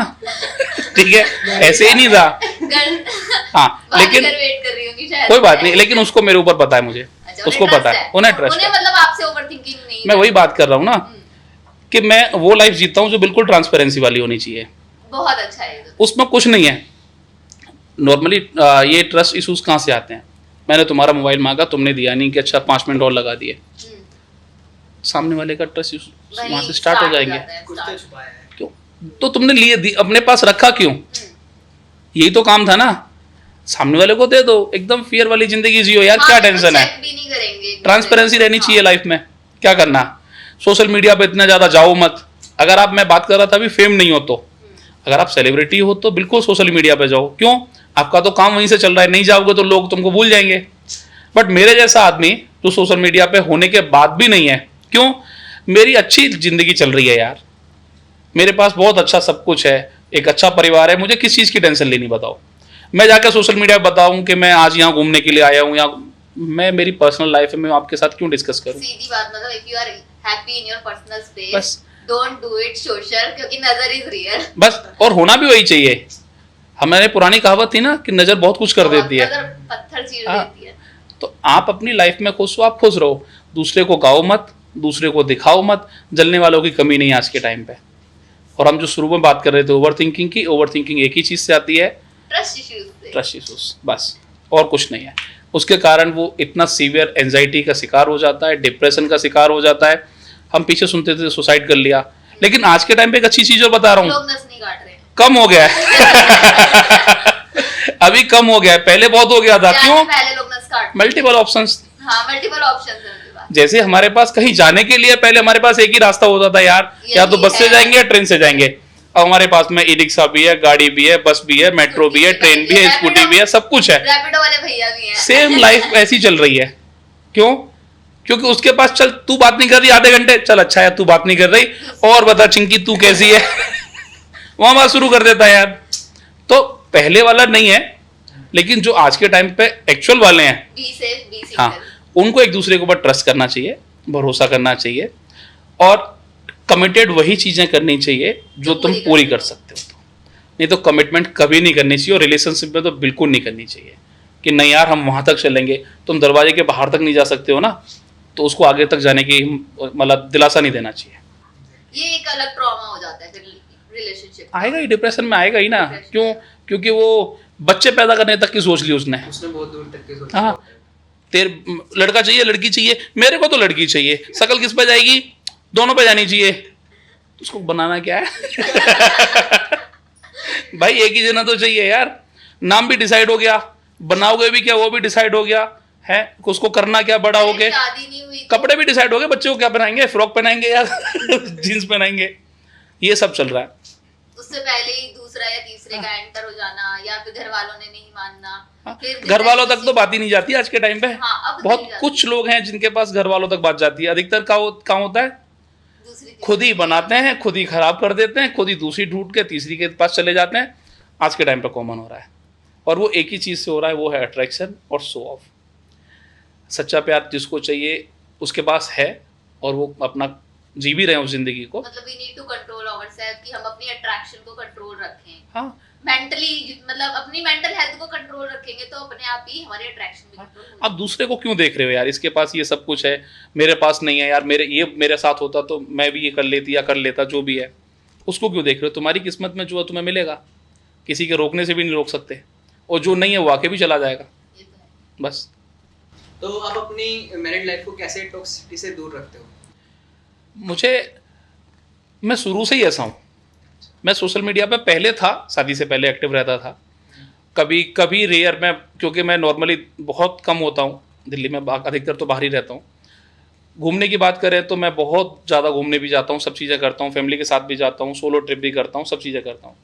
ठीक है, ऐसे ही नहीं था। हाँ लेकिन वेट कर रही होंगी शायद। कोई बात नहीं, लेकिन उसको मेरे ऊपर पता है, मुझे अच्छा, उसको उन्हें पता trust है, उन्हें ट्रस्ट है। मतलब आपसे ओवरथिंकिंग नहीं मैं वही बात कर रहा हूँ ना कि मैं वो लाइफ जीता हूँ जो बिल्कुल ट्रांसपेरेंसी वाली होनी चाहिए, बहुत अच्छा है ये तो। उसमें कुछ नहीं है। नॉर्मली ये ट्रस्ट इशूज कहाँ से आते हैं? मैंने तुम्हारा मोबाइल मांगा, तुमने दिया नहीं, कि अच्छा 5 मिनट और लगा दिए, हम्म, सामने वाले का ट्रस्ट इशूज वही वहाँ से स्टार्ट हो जाएंगे। जाता है, कुछ तो start। छुपाया है। क्यों? तो तुमने लिए अपने पास रखा क्यों? यही तो काम था ना, सामने वाले को दे दो, एकदम फियर वाली जिंदगी जियो यार, क्या हाँ, टेंशन है? check भी नहीं करेंगे। ट्रांसपेरेंसी रहनी हाँ। चाहिए लाइफ में, क्या करना? सोशल मीडिया पे इतना ज्यादा जाओ मत। अगर आप, मैं बात कर रहा था अभी फेम नहीं हो तो, अगर आप सेलिब्रिटी हो तो बिल्कुल सोशल मीडिया पे जाओ। क्यों? आपका तो काम वहीं से चल रहा है, नहीं जाओगे तो लोग तुमको भूल जाएंगे। बट मेरे जैसा आदमी जो सोशल मीडिया पे होने के बाद भी नहीं है, क्यों? मेरी अच्छी जिंदगी चल रही है यार, मेरे पास बहुत अच्छा सब कुछ है, एक अच्छा परिवार है, मुझे किस चीज की टेंशन लेनी बताओ? मैं जाकर सोशल मीडिया पे बताऊं कि मैं आज यहाँ घूमने के लिए आया हूँ, या मैं मेरी पर्सनल लाइफ में आपके साथ क्यों डिस्कस करूं? सीधी बात, मतलब if you are happy in your personal space, बस। डोंट डू इट सोशल, क्योंकि नजर इज रियल। बस, और होना भी वही चाहिए। हमारे पुरानी कहावत थी ना कि नजर बहुत कुछ कर देती है। नजर पत्थर चीर हाँ। देती है। तो आप अपनी लाइफ में खुश हो, आप खुश रहो, दूसरे को गाओ मत, दूसरे को दिखाओ मत, जलने वालों की कमी नहीं है आज के टाइम पे। और हम जो शुरू में बात कर रहे थे ओवर थिंकिंग की, ओवर थिंकिंग एक ही चीज से आती है, ट्रस्ट इश्यूज से। ट्रस्ट इशूज, बस, और कुछ नहीं है। उसके कारण वो इतना सीवियर एंजाइटी का शिकार हो जाता है, डिप्रेशन का शिकार हो जाता है। हम पीछे सुनते थे सुसाइड कर लिया, लेकिन आज के टाइम पे एक अच्छी चीज और बता रहा हूँ, लोग नस नहीं काट रहे हैं। कम हो गया है। अभी कम हो गया है, पहले बहुत हो गया था। क्यों? पहले लोग ना स्टार्ट मल्टीपल ऑप्शंस। हाँ, मल्टीपल ऑप्शंस है उनके पास। जैसे हमारे पास कहीं जाने के लिए पहले हमारे पास एक ही रास्ता होता था यार, या तो बस से जाएंगे या ट्रेन से जाएंगे। अब हमारे पास में ई रिक्शा भी है, गाड़ी भी है, बस भी है, मेट्रो भी है, ट्रेन भी है, स्कूटी भी है, सब कुछ है। रैपिडो वाले भैया भी हैं। सेम लाइफ ऐसी चल रही है। क्यों? क्योंकि उसके पास, चल तू बात नहीं कर रही आधे घंटे, चल अच्छा है तू बात नहीं कर रही, और बता चिंकी तू कैसी है। वहां बात शुरू कर देता है यार। तो पहले वाला नहीं है, लेकिन जो आज के टाइम पे एक्चुअल वाले हैं, बी सेफ, बी सिंगल। हाँ, उनको एक दूसरे के ऊपर ट्रस्ट करना चाहिए, भरोसा करना चाहिए, और कमिटेड वही चीजें करनी चाहिए जो तुम पूरी कर सकते हो। नहीं तो कमिटमेंट कभी नहीं करनी चाहिए, और रिलेशनशिप में तो बिल्कुल नहीं करनी चाहिए कि नहीं यार हम वहां तक चलेंगे। तुम दरवाजे के बाहर तक नहीं जा सकते हो ना, तो उसको आगे तक जाने की मतलब दिलासा नहीं देना चाहिए। ये एक अलग ट्रॉमा हो जाता है फिर रिलेशनशिप। आएगा ही, डिप्रेशन में आएगा ही ना। क्यों? क्योंकि वो बच्चे पैदा करने तक की सोच ली उसने। बहुत दूर तक की सोचा। हाँ, तेरे लड़का चाहिए, लड़की चाहिए, मेरे को तो लड़की चाहिए। शकल किस पे जाएगी? दोनों पे जानी चाहिए। उसको बनाना क्या है? भाई एक ही जना तो चाहिए यार। नाम भी डिसाइड हो गया, बनाओगे भी क्या वो भी डिसाइड हो गया है, उसको करना क्या बड़ा हो गए, शादी नहीं हुई तो कपड़े भी डिसाइड हो गए, बच्चे को क्या पहनाएंगे, फ्रॉक पहनाएंगे या जीन्स पहनाएंगे, ये सब चल रहा है। उससे पहले ही दूसरा या तीसरे का एंटर हो जाना, या फिर घर वालों ने नहीं मानना। फिर घर वालों तक तो बात ही नहीं जाती आज के टाइम पे। हाँ, अब बहुत नहीं जाती। कुछ लोग हैं जिनके पास घर वालों तक बात जाती है। अधिकतर कहाँ होता है, दूसरी खुद ही बनाते हैं, खुद ही खराब कर देते हैं, खुद ही दूसरी ढूंढ के तीसरी के पास चले जाते हैं। आज के टाइम पे कॉमन हो रहा है, और वो एक ही चीज़ से हो रहा है, वो है अट्रैक्शन और शो ऑफ। सच्चा प्यार जिसको चाहिए उसके पास है, और वो अपना जी भी रहे हैं उस जिंदगी को। मतलब we need to control ourself, कि हम अपनी अट्रैक्शन को कंट्रोल रखें। हाँ, मेंटली, मतलब अपनी मेंटल हेल्थ को कंट्रोल रखेंगे तो अपने आप ही हमारी अट्रैक्शन भी कंट्रोल होगी। आप दूसरे को क्यों देख रहे हो यार, इसके पास ये सब कुछ है, मेरे पास नहीं है यार, मेरे साथ होता तो मैं भी ये कर लेती या कर लेता, जो भी है। उसको क्यों देख रहे हो? तुम्हारी किस्मत में जो है तुम्हें मिलेगा, किसी के रोकने से भी नहीं रोक सकते, और जो नहीं है वो आके भी चला जाएगा। ये तो है। बस। तो आप अपनी मैरिड लाइफ को कैसे टॉक्सिसिटी से दूर रखते हो? मैं शुरू से ही ऐसा हूँ। मैं सोशल मीडिया पे पहले था, शादी से पहले एक्टिव रहता था, कभी कभी रेयर में, क्योंकि मैं नॉर्मली बहुत कम होता हूँ दिल्ली में, अधिकतर तो बाहर ही रहता हूँ। घूमने की बात करें तो मैं बहुत ज़्यादा घूमने भी जाता हूँ, सब चीज़ें करता हूँ, फैमिली के साथ भी जाता हूँ, सोलो ट्रिप भी करता हूँ, सब चीज़ें करता हूँ।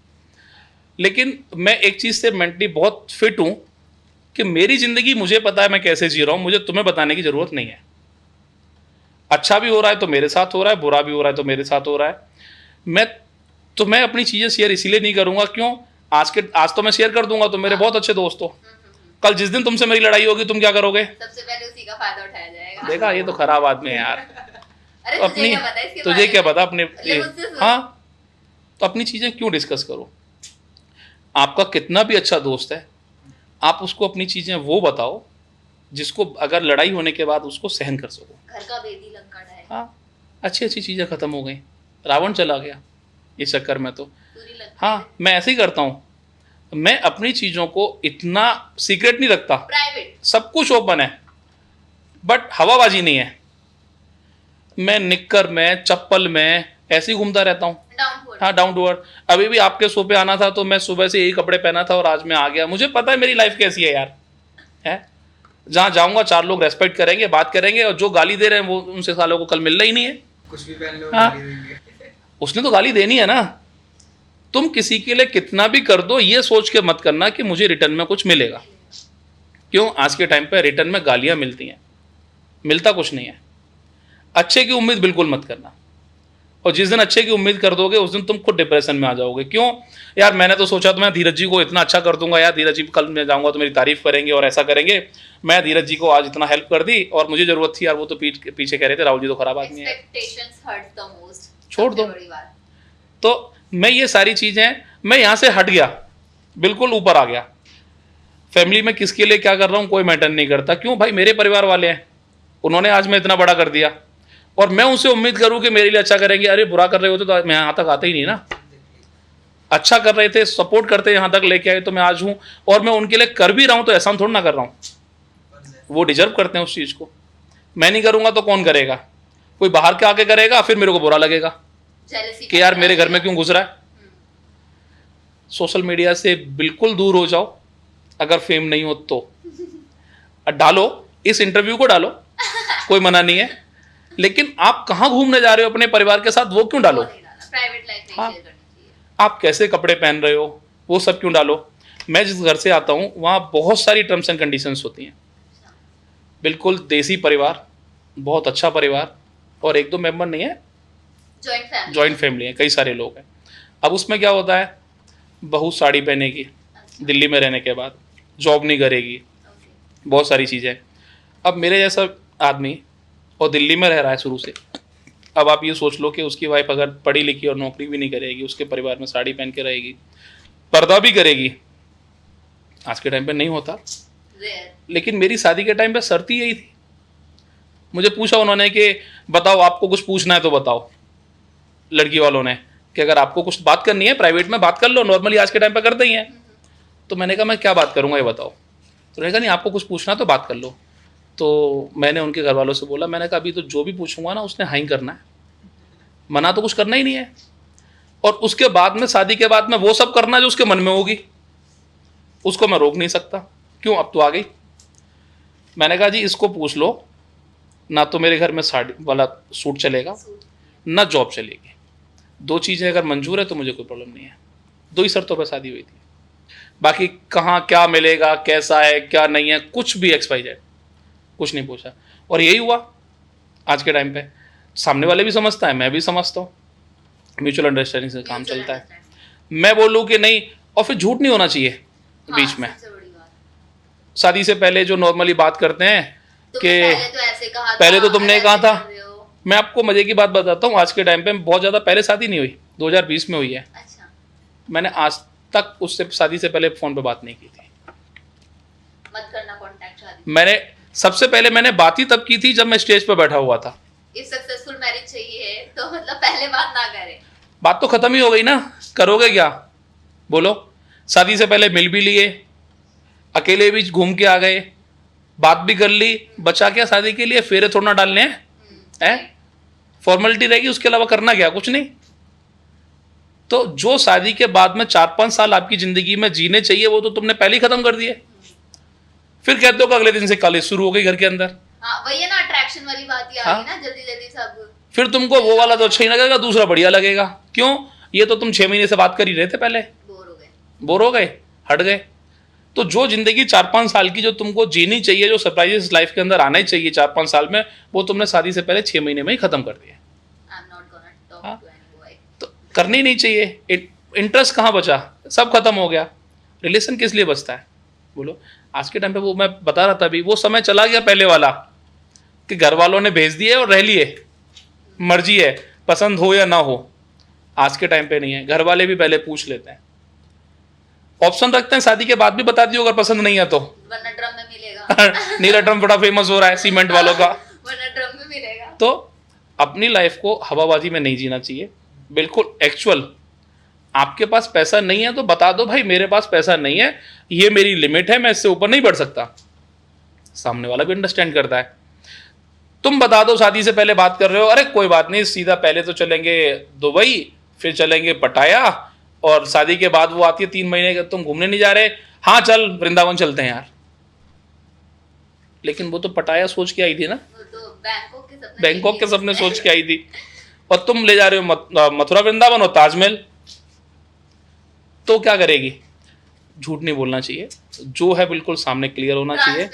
लेकिन मैं एक चीज़ से मेंटली बहुत फिट हूँ कि मेरी ज़िंदगी मुझे पता है मैं कैसे जी रहा हूँ, मुझे तुम्हें बताने की ज़रूरत नहीं है। अच्छा भी हो रहा है तो मेरे साथ हो रहा है, बुरा भी हो रहा है तो मेरे साथ हो रहा है। मैं अपनी चीज़ें शेयर इसीलिए नहीं करूँगा, क्यों? आज तो मैं शेयर कर दूंगा तो मेरे बहुत अच्छे दोस्त हो, कल जिस दिन तुमसे मेरी लड़ाई होगी तुम क्या करोगे? सबसे पहले उसी का फायदा उठाया जाएगा। देखा, ये तो खराब आदमी है यार। अरे तो अपनी, तुझे क्या पता अपने, हाँ, तो अपनी चीज़ें क्यों डिस्कस करो? आपका कितना भी अच्छा दोस्त है, आप उसको अपनी चीज़ें वो बताओ जिसको अगर लड़ाई होने के बाद उसको सहन कर सको। घर का बेदी लंका ढाए। हाँ, अच्छी अच्छी चीज़ें ख़त्म हो गई, रावण चला गया इस चक्कर में। तो पूरी लंका। हाँ, मैं ऐसे ही करता हूँ। मैं अपनी चीज़ों को इतना सीक्रेट नहीं रखता, प्राइवेट। सब कुछ ओपन है, बट हवाबाजी नहीं है। मैं निक्कर में, चप्पल में ऐसे ही घूमता रहता हूँ। Down to earth. हाँ, डाउन टू अर्थ। अभी भी आपके शो पे आना था तो मैं सुबह से यही कपड़े पहना था और आज मैं आ गया। मुझे पता है मेरी लाइफ कैसी है यार, है। जहाँ जाऊँगा 4 लोग रेस्पेक्ट करेंगे, बात करेंगे, और जो गाली दे रहे हैं वो उनसे सालों को कल मिलना ही नहीं है। कुछ भी पहन लो, हाँ। गाली देंगे। उसने तो गाली देनी है ना। तुम किसी के लिए कितना भी कर दो, ये सोच के मत करना कि मुझे रिटर्न में कुछ मिलेगा। क्यों? आज के टाइम पे रिटर्न में गालियां मिलती हैं, मिलता कुछ नहीं है। अच्छे की उम्मीद बिल्कुल मत करना, और जिस दिन अच्छे की उम्मीद कर दोगे उस दिन तुम खुद डिप्रेशन में आ जाओगे। क्यों? यार मैंने तो सोचा तो मैं धीरज जी को इतना अच्छा कर दूंगा, यार धीरज जी कल मैं जाऊंगा तो मेरी तारीफ करेंगे और ऐसा करेंगे। मैं धीरज जी को आज इतना हेल्प कर दी और मुझे जरूरत थी यार, वो तो पीछे कह रहे थे राहुल जी तो खराब आदमी है, एक्सपेक्टेशंस हर्ट द मोस्ट। छोड़ दो। बड़ी बात। तो मैं ये सारी चीज़ें, मैं यहाँ से हट गया, बिल्कुल ऊपर आ गया। फैमिली में किसके लिए क्या कर रहा हूँ कोई मैटर नहीं करता। क्यों भाई? मेरे परिवार वाले हैं, उन्होंने आज मैं इतना बड़ा कर दिया, और मैं उनसे उम्मीद करूँ कि मेरे लिए अच्छा करेंगे। अरे बुरा कर रहे होते तो मैं यहाँ तक आता ही नहीं ना। अच्छा कर रहे थे, सपोर्ट करते यहाँ तक लेके आए तो मैं आज हूँ, और मैं उनके लिए कर भी रहा हूँ तो एहसान थोड़ा ना कर रहा हूँ। वो डिजर्व करते हैं उस चीज़ को। मैं नहीं करूँगा तो कौन करेगा? कोई बाहर के आके करेगा, फिर मेरे को बुरा लगेगा जेलसी कि यार मेरे घर में क्यों घुस रहा है। सोशल मीडिया से बिल्कुल दूर हो जाओ, अगर फेम नहीं हो तो डालो, इस इंटरव्यू को डालो, कोई मना नहीं है, लेकिन आप कहाँ घूमने जा रहे हो अपने परिवार के साथ वो क्यों डालो? प्राइवेट लाइफ नहीं हाँ। शेयर करनी चाहिए। आप कैसे कपड़े पहन रहे हो वो सब क्यों डालो? मैं जिस घर से आता हूँ वहाँ बहुत सारी टर्म्स एंड कंडीशंस होती हैं, बिल्कुल देसी परिवार, बहुत अच्छा परिवार, और एक दो मेंबर नहीं है, जॉइंट फैमिली है, कई सारे लोग हैं। अब उसमें क्या होता है, बहू साड़ी पहनेगी दिल्ली में रहने के बाद, जॉब नहीं करेगी, बहुत सारी चीज़ें। अब मेरे जैसा आदमी और दिल्ली में रह रहा है शुरू से, अब आप ये सोच लो कि उसकी वाइफ अगर पढ़ी लिखी और नौकरी भी नहीं करेगी, उसके परिवार में साड़ी पहन के रहेगी, पर्दा भी करेगी, आज के टाइम पे नहीं होता। लेकिन मेरी शादी के टाइम पे शर्त ही यही थी। मुझे पूछा उन्होंने कि बताओ आपको कुछ पूछना है तो बताओ, लड़की वालों ने, कि अगर आपको कुछ बात करनी है प्राइवेट में बात कर लो, नॉर्मली आज के टाइम पे करते ही हैं। तो मैंने कहा मैं क्या बात करूंगा ये बताओ। तो उन्होंने कहा नहीं आपको कुछ पूछना तो बात कर लो। तो मैंने उनके घर वालों से बोला, मैंने कहा अभी तो जो भी पूछूंगा ना उसने हाँ ही करना है, मना तो कुछ करना ही नहीं है, और उसके बाद में शादी के बाद में वो सब करना जो उसके मन में होगी, उसको मैं रोक नहीं सकता। क्यों, अब तो आ गई। मैंने कहा जी इसको पूछ लो, ना तो मेरे घर में साड़ी वाला सूट चलेगा, ना जॉब चलेगी, दो चीज़ें अगर मंजूर है तो मुझे कोई प्रॉब्लम नहीं है। दो ही शर्तों पर शादी हुई थी, बाकी कहाँ क्या मिलेगा, कैसा है क्या नहीं है, कुछ भी XYZ कुछ नहीं पूछा। और यही हुआ आज के टाइम पे, सामने वाले भी समझता है, मैं भी समझता हूँ, म्यूचुअल अंडरस्टैंडिंग से काम चलता है। मैं बोलूँ कि नहीं, और फिर झूठ नहीं होना चाहिए बीच में। शादी से पहले जो नॉर्मली बात करते हैं कि पहले तो तुमने कहा था, मैं आपको मजे की बात बताता हूँ, आज के टाइम पे बहुत ज़्यादा पहले शादी नहीं हुई, 2020 में हुई है। अच्छा। मैंने आज तक उससे शादी से पहले फ़ोन पे बात नहीं की थी। मत करना कांटेक्ट शादी। मैंने सबसे पहले मैंने बात ही तब की थी जब मैं स्टेज पर बैठा हुआ था। इफ सक्सेसफुल मैरिज चाहिए तो मतलब पहले बात ना करें। बात तो खत्म ही हो गई ना, करोगे क्या बोलो? शादी से पहले मिल भी लिए, अकेले भी घूम के आ गए, बात भी कर ली, बचा क्या शादी के लिए? फेरे थोड़ा ना डालने हैं, फॉर्मेलिटी रहेगी, उसके अलावा करना क्या? कुछ नहीं। तो जो शादी के बाद में 4-5 साल आपकी जिंदगी में जीने चाहिए वो तो तुमने पहले ही खत्म कर दिए। फिर कहते हो कि अगले दिन से कॉलेज शुरू हो गई घर के अंदर। हाँ, वही है ना, अट्रैक्शन वाली बात ही आ गई ना, जल्दी जल्दी सब। फिर तुमको वो वाला तो अच्छा ही लगेगा, दूसरा बढ़िया लगेगा। क्यों? ये तो तुम 6 महीने से बात कर ही रहे थे, पहले बोर हो गए, हट गए। तो जो जिंदगी 4-5 साल की जो तुमको जीनी चाहिए, जो सरप्राइजेस लाइफ के अंदर आना ही चाहिए 4-5 साल में, वो तुमने शादी से पहले 6 महीने में ही खत्म कर दिया। हाँ, तो करनी नहीं चाहिए। इंटरेस्ट कहाँ बचा? सब खत्म हो गया। रिलेशन किस लिए बचता है बोलो? आज के टाइम पे वो मैं बता रहा था अभी, वो समय चला गया पहले वाला कि घर वालों ने भेज दिए और रह लिए, मर्जी है पसंद हो या ना हो। आज के टाइम पे नहीं है, घर वाले भी पहले पूछ लेते हैं, ऑप्शन रखते हैं, शादी के बाद भी बता दियो अगर पसंद नहीं है तो। वरना ड्रम में मिलेगा। नीला ड्रम बड़ा फेमस हो रहा है सीमेंट वालों का। वरना ड्रम में मिलेगा। तो अपनी लाइफ को हवाबाजी में नहीं जीना चाहिए, बिल्कुल एक्चुअल। आपके पास पैसा नहीं है तो बता दो भाई मेरे पास पैसा नहीं है, ये मेरी लिमिट है, मैं इससे ऊपर नहीं बढ़ सकता। सामने वाला भी अंडरस्टैंड करता है। तुम बता दो शादी से पहले बात कर रहे हो, अरे कोई बात नहीं, सीधा पहले तो चलेंगे दुबई, फिर चलेंगे पटाया, और शादी के बाद वो आती है 3 महीने के, तुम घूमने नहीं जा रहे? हाँ चल वृंदावन चलते हैं यार। लेकिन वो तो पटाया सोच के आई थी ना, वो तो बैंकॉक के सपने सोच के आई थी, और तुम ले जा रहे हो मथुरा वृंदावन और ताजमहल। तो क्या करेगी? झूठ नहीं बोलना चाहिए, जो है बिल्कुल सामने क्लियर होना चाहिए,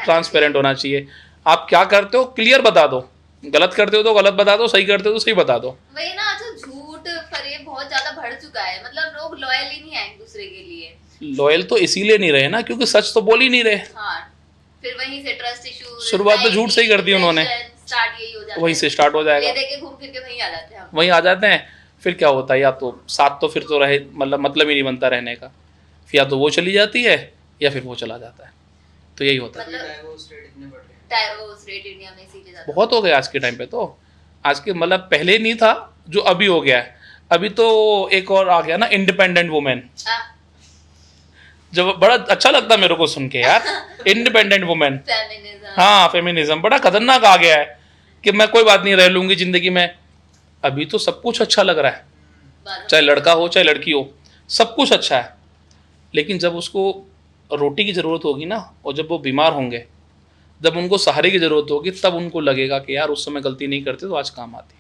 ट्रांसपेरेंट होना चाहिए। आप क्या करते हो क्लियर बता दो, गलत करते हो तो गलत बता दो, सही करते हो तो सही बता दो। वही ना, अच्छा झूठ फरेब बहुत ज्यादा बढ़ चुका है, मतलब लोग लॉयल ही नहीं है एक दूसरे के लिए। लॉयल तो इसीलिए नहीं रहे ना क्योंकि सच तो बोल ही नहीं रहे। हाँ, फिर वहीं से ट्रस्ट इशू, शुरुआत में झूठ से ही कर दी उन्होंने, स्टार्ट यही हो जाता है, वहीं से स्टार्ट हो जाएगा, ये देख के घूम फिर के वहीं आ जाते हैं हम। वहीं आ जाते हैं। फिर क्या होता है, या तो साथ तो फिर तो रहे, मतलब ही नहीं बनता रहने का, या तो वो चली जाती है या फिर वो चला जाता है। तो यही होता है। डाइवोर्स रेट इंडिया में इसीलिए ज्यादा बहुत हो गया आज के टाइम पे। तो आज के मतलब पहले नहीं था जो अभी हो गया है। अभी तो एक और आ गया ना, इंडिपेंडेंट वुमेन, जो बड़ा अच्छा लगता है मेरे को सुन के यार। Independent women, feminism. हाँ फेमिनिज्म बड़ा खतरनाक आ गया है कि मैं कोई बात नहीं रह लूंगी जिंदगी में। अभी तो सब कुछ अच्छा लग रहा है, चाहे लड़का हो चाहे लड़की हो, सब कुछ अच्छा है, लेकिन जब उसको रोटी की ज़रूरत होगी ना, और जब वो बीमार होंगे, जब उनको सहारे की ज़रूरत होगी, तब उनको लगेगा कि यार उस समय गलती नहीं करते तो आज काम आती।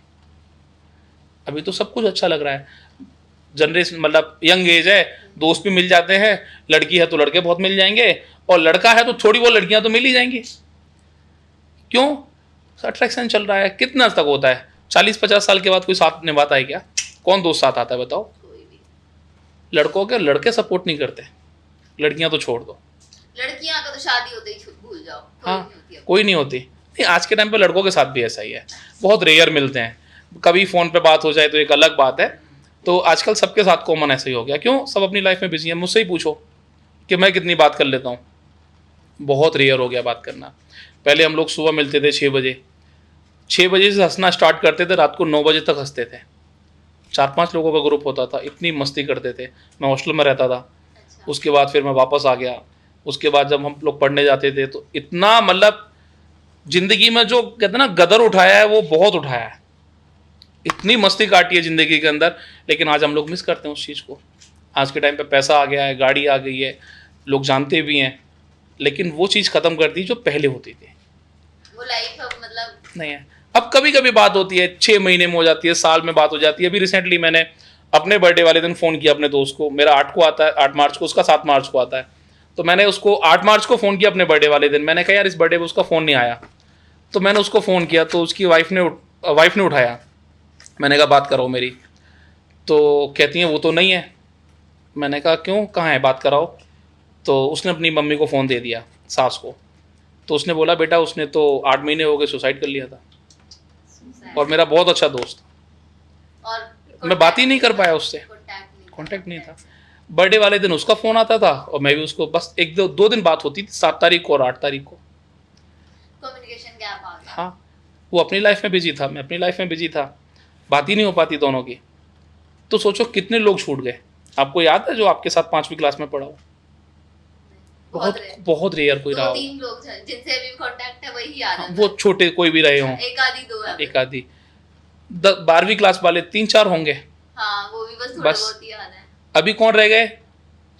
अभी तो सब कुछ अच्छा लग रहा है, जनरेशन मतलब यंग एज है, दोस्त भी मिल जाते हैं, लड़की है तो लड़के बहुत मिल जाएंगे, और लड़का है तो थोड़ी बहुत लड़कियां तो मिल ही जाएंगी। क्यों? अट्रैक्शन चल रहा है। कितना तक होता है? 40-50 साल के बाद कोई साथ निभाता है क्या? कौन दोस्त साथ आता है बताओ? कोई भी। लड़कों के लड़के सपोर्ट नहीं करते, लड़कियां तो छोड़ दो। लड़कियां का तो शादी होते ही भूल जाओ, कोई हाँ, नहीं होती अब। कोई नहीं होती। नहीं, आज के टाइम पे लड़कों के साथ भी ऐसा ही है, बहुत रेयर मिलते हैं। कभी फ़ोन पे बात हो जाए तो एक अलग बात है। तो आजकल सबके साथ कॉमन ऐसा ही हो गया। क्यों? सब अपनी लाइफ में बिजी हैं। मुझसे ही पूछो कि मैं कितनी बात कर लेता हूँ। बहुत रेयर हो गया बात करना। पहले हम लोग सुबह मिलते थे 6 बजे, 6 बजे से हंसना स्टार्ट करते थे, रात को 9 बजे तक हंसते थे। 4-5 लोगों का ग्रुप होता था, इतनी मस्ती करते थे। मैं हॉस्टल में रहता था, अच्छा। उसके बाद फिर मैं वापस आ गया। उसके बाद जब हम लोग पढ़ने जाते थे तो इतना मतलब ज़िंदगी में जो कहते हैं ना गदर उठाया है वो बहुत उठाया है। इतनी मस्ती काटी है ज़िंदगी के अंदर, लेकिन आज हम लोग मिस करते हैं उस चीज़ को। आज के टाइम पे पैसा आ गया है, गाड़ी आ गई है, लोग जानते भी हैं, लेकिन वो चीज़ ख़त्म कर दी जो पहले होती थी। वो लाइफ अब मतलब नहीं है। अब कभी कभी बात होती है, 6 महीने में हो जाती है, साल में बात हो जाती है। अभी रिसेंटली मैंने अपने बर्थडे वाले दिन फ़ोन किया अपने दोस्त को। मेरा 8 को आता है, 8 मार्च को, उसका 7 मार्च को आता है। तो मैंने उसको 8 मार्च को फ़ोन किया अपने बर्थडे वाले दिन। मैंने कहा यार इस बर्थडे पे उसका फ़ोन नहीं आया, तो मैंने उसको फ़ोन किया तो उसकी वाइफ ने उठाया। मैंने कहा बात कराओ मेरी, तो कहती हैं वो तो नहीं है। मैंने कहा क्यों, कहाँ है, बात कराओ। तो उसने अपनी मम्मी को फ़ोन दे दिया, सास को। तो उसने बोला बेटा उसने तो 8 महीने हो गए सुसाइड कर लिया था। और मेरा बहुत अच्छा दोस्त, और मैं बात ही नहीं कर पाया उससे, कांटेक्ट नहीं था। बर्थडे वाले दिन उसका फ़ोन आता था और मैं भी उसको बस 1-2 दिन बात होती थी, 7 तारीख को और 8 तारीख को। कम्युनिकेशन गैप आ गया। हाँ, वो अपनी लाइफ में बिजी था, मैं अपनी लाइफ में बिजी था, बात ही नहीं हो पाती दोनों की। तो सोचो कितने लोग छूट गए। आपको याद है जो आपके साथ 5वीं क्लास में पढ़ा हो? बहुत rare। बहुत रेयर कोई रहा हो। 2-3 लोग जिनसे अभी कांटेक्ट है वही याद है। वो छोटे कोई भी रहे हों, एक आधी दो है। एक आधी। 12वीं क्लास वाले 3-4 होंगे। हाँ, वो भी बस थोड़ा बस। बहुत ही याद है। अभी कौन रह गए?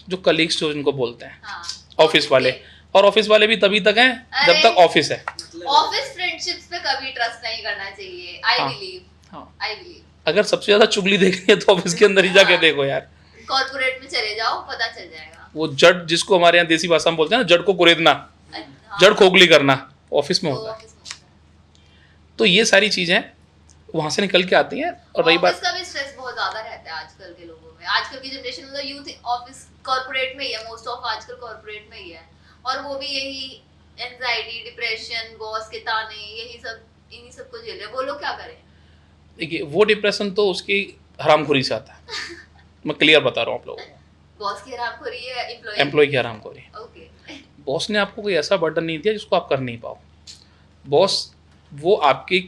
जो कलीग्स जो जिनको बोलते हैं, हाँ। ऑफिस वाले। और ऑफिस वाले भी तभी तक हैं जब अरे, तक ऑफिस है। ऑफिस फ्रेंडशिप्स पे कभी ट्रस्ट नहीं करना चाहिए। आई हाँ। बिलीव। हाँ, आई बिलीव। अगर सबसे ज्यादा चुगली देखनी है तो ऑफिस के अंदर ही जाके देखो यार। कॉर्पोरेट में चले जाओ, पता चल जाएगा। वो जड़, जिसको हमारे यहाँ देसी भाषा में बोलते हैं ना, जड़ को कुरेदना, हाँ, जड़ खोखली करना, ऑफिस में वो होता है। ऑफिस में होता है। तो ये सारी चीजें वहां से निकल के आती हैं। और रही ऑफिस बात, का भी स्ट्रेस बहुत ज्यादा रहता है आजकल के लोगों में। आजकल की जनरेशन मतलब यूथ ऑफिस कॉर्पोरेट में ही है, मोस्ट ऑफ आजकल कॉर्पोरेट में ही है। और वो भी यही एंजाइटी, डिप्रेशन, बॉस के ताने, यही सब, इन्हीं सब को झेल रहे हैं। वो लोग क्या करें? देखिए वो डिप्रेशन तो उसकी हरामखोरी से आता है। मैं क्लियर बता रहा हूँ आप लोगों को। बॉस की हरामखोरी है, एम्प्लॉय की हरामखोरी। ओके। बॉस ने आपको कोई ऐसा बर्डन नहीं दिया जिसको आप कर नहीं पाओ। बॉस वो आपकी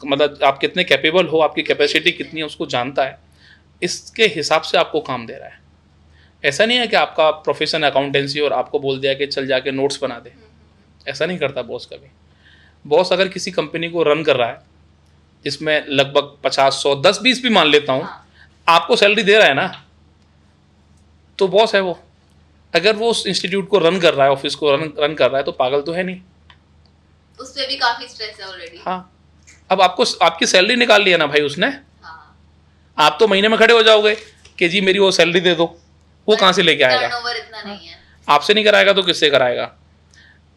मतलब आप कितने कैपेबल हो, आपकी कैपेसिटी कितनी है उसको जानता है, इसके हिसाब से आपको काम दे रहा है। ऐसा नहीं है कि आपका प्रोफेशन अकाउंटेंसी और आपको बोल दिया कि चल जाके नोट्स बना दे। ऐसा नहीं करता बॉस कभी। बॉस अगर किसी कंपनी को रन कर रहा है जिसमें लगभग 50, 100, 10, 20 भी मान लेता हूँ, हाँ। आपको सैलरी दे रहा है ना, तो बॉस है वो। अगर वो उस इंस्टीट्यूट को रन कर रहा है, ऑफिस को रन कर रहा है, तो पागल तो है नहीं। उस पे भी काफी स्ट्रेस है ऑलरेडी। हाँ, अब आपको आपकी सैलरी निकाल लिया ना भाई उसने, हाँ। आप तो महीने में खड़े हो जाओगे कि जी मेरी वो सैलरी दे दो। वो कहाँ से लेके आएगा? टर्नओवर इतना नहीं है। आपसे नहीं कराएगा तो किससे कराएगा?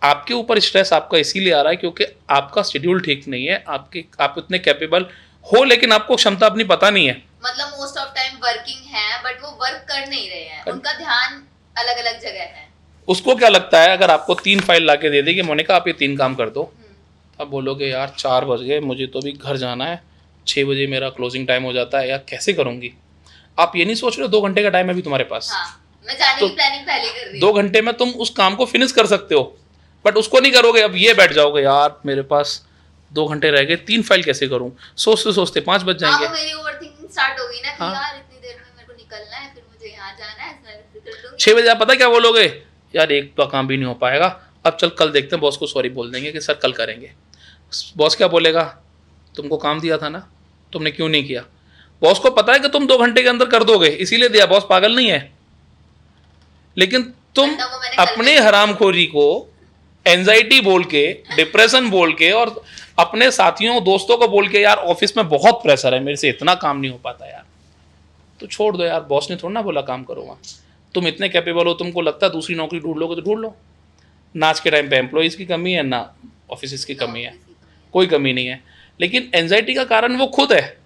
आपके ऊपर स्ट्रेस आपका इसीलिए आ रहा है क्योंकि आपका शेड्यूल ठीक नहीं है। आप इतने कैपेबल हो लेकिन आपको क्षमता अपनी पता नहीं है। मतलब मोस्ट ऑफ टाइम वर्किंग है बट वो वर्क कर नहीं रहे हैं, उनका ध्यान अलग अलग जगह है। उसको क्या लगता है अगर आपको 3 फाइल ला के दे दे कि मोनिका आप ये 3 काम कर दो, अब बोलोगे यार 4 बज गए, मुझे तो भी घर जाना है, 6 बजे मेरा क्लोजिंग टाइम हो जाता है, यार कैसे करूँगी? आप ये नहीं सोच रहे 2 घंटे का टाइम है अभी तुम्हारे पास। हाँ, मैं जाने तो की प्लानिंग पहले कर रही 2 हूँ। घंटे में तुम उस काम को फिनिश कर सकते हो, बट उसको नहीं करोगे। अब ये बैठ जाओगे यार मेरे पास 2 घंटे रह गए, 3 फाइल कैसे करूँ? सोचते सोचते 5 बज हाँ, जाएंगे। वो मेरी ओवरथिंकिंग स्टार्ट हो गई ना कि हाँ। यार इतनी देर में मेरे को निकलना है, फिर मुझे यहाँ जाना है, इसमें कर लूंगी। 6 बजे आप पता क्या बोलोगे? यार एक तो काम भी नहीं हो पाएगा, अब चल कल देखते हैं। बॉस को सॉरी बोल देंगे कि सर कल करेंगे। बॉस क्या बोलेगा? तुमको काम दिया था ना, तुमने क्यों नहीं किया? बॉस को पता है कि तुम 2 घंटे के अंदर कर दोगे, इसीलिए दिया। बॉस पागल नहीं है। लेकिन तुम वरना वो मैंने कल अपने हरामखोरी को एंजाइटी बोल के, डिप्रेशन बोल के, और अपने साथियों दोस्तों को बोल के, यार ऑफिस में बहुत प्रेशर है, मेरे से इतना काम नहीं हो पाता यार, तो छोड़ दो यार। बॉस ने थोड़ा ना बोला काम करो वहाँ। तुम इतने कैपेबल हो, तुमको लगता है दूसरी नौकरी ढूंढ लोगे तो ढूंढ लो। ना आज के टाइम पे एम्प्लॉयज की कमी है, ना ऑफिस की कमी है, कोई कमी नहीं है। लेकिन एंजाइटी का कारण वो खुद है,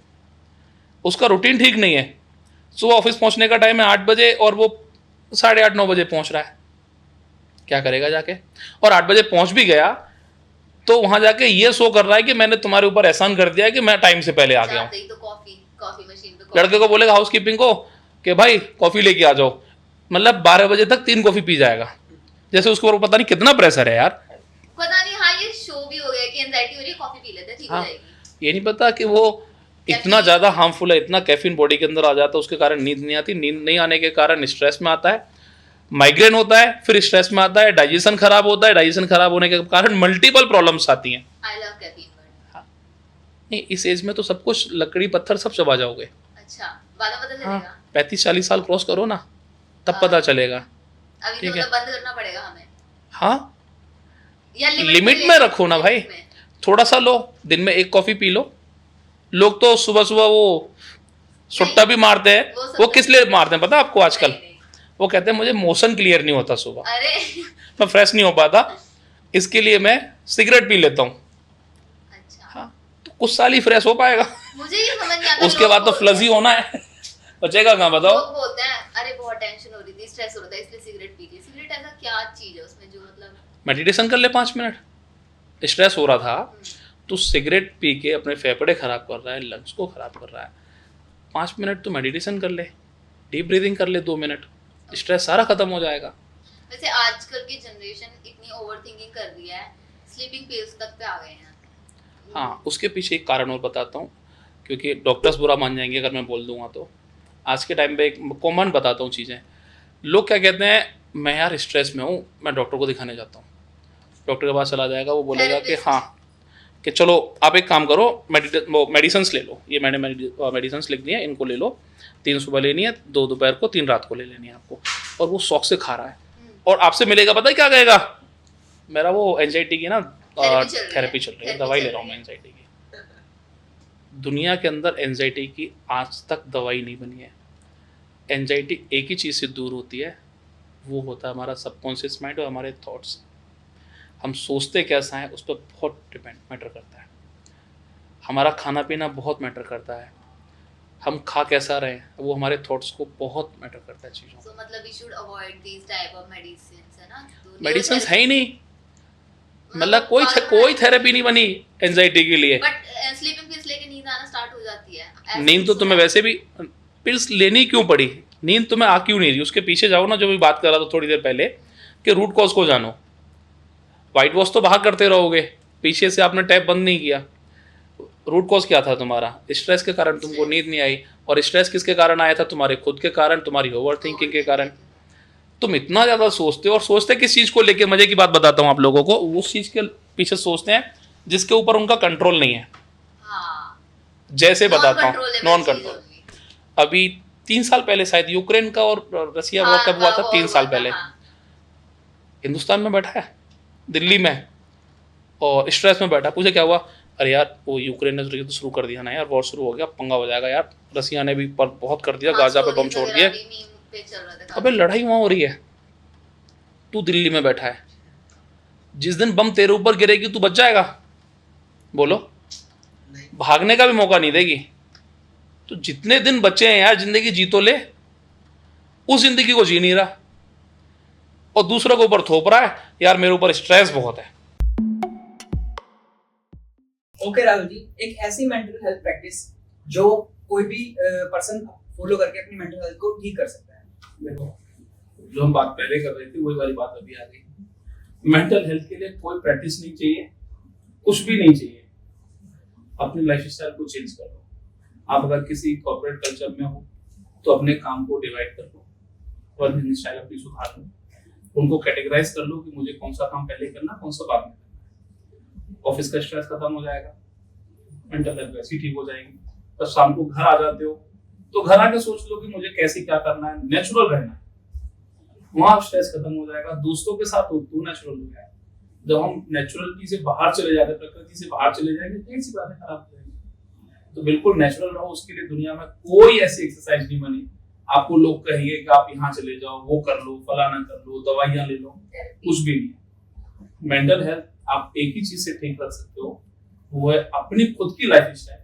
उसका रूटीन ठीक नहीं है। सुबह ऑफिस पहुंचने का टाइम है 8 बजे और वो 8:30 9 बजे पहुंच रहा है, क्या करेगा जाके? और 8 बजे पहुंच भी गया तो वहां जाके ये शो कर रहा है कि मैंने तुम्हारे ऊपर एहसान कर दिया है कि मैं टाइम से पहले आ गया हूँ। जाते ही तो कॉफी मशीन पे लड़के को बोलेगा हाउस कीपिंग को कि भाई कॉफी लेके आ जाओ, मतलब 12 बजे तक 3 कॉफी पी जाएगा, जैसे उसके ऊपर पता नहीं कितना प्रेशर है यार। पता नहीं। हाँ, ये शो भी हो गया कि एंजाइटी हो रही है, कॉफी पी लेते हैं, ठीक हो हाँ, जाएगी। ये नहीं पता कि वो इतना ज़्यादा हार्मफुल है, इतना कैफीन बॉडी के अंदर आ जाता है, उसके कारण नींद नहीं आती, नींद नहीं आने के कारण स्ट्रेस में आता है, माइग्रेन होता है, फिर स्ट्रेस में आता है, डाइजेशन खराब होता है, डाइजेशन खराब होने के कारण मल्टीपल प्रॉब्लम्स आती हैं। I love caffeine word. हाँ, नहीं इस एज में तो सब कुछ लकड़ी पत्थर सब चबा जाओगे। अच्छा, बाद में पता चलेगा। हाँ, 35-40 साल क्रॉस करो ना, तब पता चलेगा। अभी ठीक तो है। मतलब बंद करना पड़ेगा हमें, हाँ, या लिमिट में रखो ना भाई, थोड़ा सा लो, दिन में 1 कॉफी पी लो। लोग तो सुबह सुबह वो सुट्टा भी मारते हैं, वो किस लिए मारते हैं पता है आपको? आजकल वो कहते हैं मुझे मोशन क्लियर नहीं होता सुबह, अरे मैं फ्रेश नहीं हो पाता, इसके लिए मैं सिगरेट पी लेता हूँ। अच्छा, हाँ, तो कुछ साल ही फ्रेश हो पाएगा, मुझे ये समझ नहीं आता। उसके बाद तो फ्लजी होना है, बचेगा कहाँ बताओ? लोग बोलते हैं अरे बहुत टेंशन हो रही थी, स्ट्रेस हो रहा था, इसलिए सिगरेट पी ली। सिगरेट ऐसा क्या चीज है उसमें जो मतलब? मेडिटेशन कर ले 5 मिनट। स्ट्रेस हो रहा था तो सिगरेट पी के अपने फेफड़े खराब कर रहा है, लंग्स को खराब कर रहा है, 5 मिनट तो मेडिटेशन कर ले, डीप ब्रीदिंग कर ले 2 मिनट, स्ट्रेस सारा खत्म हो जाएगा। वैसे आजकल की जनरेशन इतनी ओवरथिंकिंग कर रही है, स्लीपिंग पिल्स तक पे आ गए हैं। हाँ, उसके पीछे एक कारण और बताता हूँ, क्योंकि डॉक्टर्स बुरा मान जाएंगे अगर मैं बोल दूंगा तो। आज के टाइम पे एक कॉमन बताता हूँ चीज़ें। लोग क्या कहते हैं, मैं यार स्ट्रेस में हूँ, मैं डॉक्टर को दिखाने जाता हूँ। डॉक्टर के पास चला जाएगा, वो बोलेगा कि हाँ, कि चलो आप एक काम करो, मेडिसिन्स ले लो, ये मैंने मेडिसिन्स लिख दी हैं, इनको ले लो, 3 सुबह लेनी है, 2 दोपहर को, 3 रात को ले लेनी है आपको। और वो शौक से खा रहा है, और आपसे मिलेगा पता है क्या कहेगा? मेरा वो एंजाइटी की ना थेरेपी चल रही है, दवाई ले रहा हूँ मैं एंजाइटी की। दुनिया के अंदर एंजाइटी की आज तक दवाई नहीं बनी है। एंजाइटी एक ही चीज़ से दूर होती है, वो होता है हमारा सबकॉन्शियस माइंड और हमारे थॉट्स। हम सोचते कैसा है उस पर बहुत मैटर करता है। हमारा खाना पीना बहुत मैटर करता है, हम खा कैसा रहे हैं वो हमारे थॉट्स को बहुत मैटर करता है चीज़ों। So, मतलब we should avoid these type of medicines, है ना? मेडिसिन है ही नहीं, मतलब कोई थेरेपी नहीं बनी एंजाइटी के लिए। बट स्लीपिंग पिल्स लेके नींद आना स्टार्ट हो जाती है। नींद तो तुम्हें वैसे भी, पिल्स लेनी क्यों पड़ी? नींद तुम्हें आ क्यों नहीं रही? उसके पीछे जाओ ना, जो भी बात कर रहा था थोड़ी देर पहले, कि रूट कॉज को जानो। वाइट वॉश तो बाहर करते रहोगे, पीछे से आपने टैप बंद नहीं किया। रूट कॉज क्या था तुम्हारा? स्ट्रेस के कारण तुमको नींद नहीं आई, और स्ट्रेस किसके कारण आया था? तुम्हारे खुद के कारण, तुम्हारी ओवर थिंकिंग के कारण। तुम इतना ज़्यादा सोचते हो, और सोचते किस चीज़ को लेके? मजे की बात बताता हूँ आप लोगों को, उस चीज़ के पीछे सोचते हैं जिसके ऊपर उनका कंट्रोल नहीं है। हाँ, जैसे बताता हूँ, नॉन चीज कंट्रोल। होगी। अभी 3 साल पहले शायद यूक्रेन का और रसिया वॉर कब हुआ था? 3 साल पहले। हिंदुस्तान में बैठा है, दिल्ली में, और स्ट्रेस में बैठा। पूछे क्या हुआ? अरे यार वो यूक्रेन ने तो शुरू कर दिया ना यार, वॉर शुरू हो गया, पंगा हो जाएगा यार, रसिया ने भी बहुत कर दिया, गाजा पे बम छोड़ दिए। अबे लड़ाई वहाँ हो रही है, तू दिल्ली में बैठा है। जिस दिन बम तेरे ऊपर गिरेगी तू बच जाएगा? बोलो, भागने का भी मौका नहीं देगी। तो जितने दिन बचे हैं यार, जिंदगी जी तो ले। उस जिंदगी को जी नहीं रहा, और दूसरों के ऊपर थोप रहा है यार मेरे ऊपर स्ट्रेस बहुत है। ओके राहुल जी, एक ऐसी मेंटल हेल्थ प्रैक्टिस जो कोई भी पर्सन फॉलो करके अपनी मेंटल हेल्थ को ठीक कर सकता है। देखो, जो हम बात पहले कर रहे थे वही वाली बात अभी आ गई। मेंटल हेल्थ के लिए कोई प्रैक्टिस नहीं चाहिए, कुछ भी नहीं चाहिए। अपनी लाइफस्टाइल को चेंज कर लो। आप अगर किसी कॉर्पोरेट कल्चर में हो तो अपने काम को डिवाइड कर लो, वर्किंग स्टाइल अपनी सुधार लो, उनको कैटेगराइज कर लो कि मुझे कौन सा काम पहले करना, कौन सा बाद में करना। ऑफिस का स्ट्रेस खत्म हो जाएगा, मेंटल हेल्थ वैसी ठीक हो जाएगी, तब शाम को घर आ जाते हो, तो घर आके सोच लो कि मुझे कैसे क्या करना है, नेचुरल रहना है, वहां स्ट्रेस खत्म हो जाएगा। दोस्तों के साथ हो तो नेचुरल हो जाएगा। जब हम नेचुरलिटी से बाहर चले जाते, प्रकृति से बाहर चले जाएंगे, तो ऐसी बातें खराब हो जाएंगी। तो बिल्कुल नेचुरल रहो। उसके लिए दुनिया में कोई ऐसी एक्सरसाइज नहीं बनी आपको लोग कहेंगे कि आप यहाँ चले जाओ, वो कर लो, फलाना कर लो, दवाइयां ले लो, कुछ भी नहीं। मेंटल हेल्थ आप एक ही चीज से ठीक रख सकते हो, वो है अपनी खुद की लाइफ स्टाइल,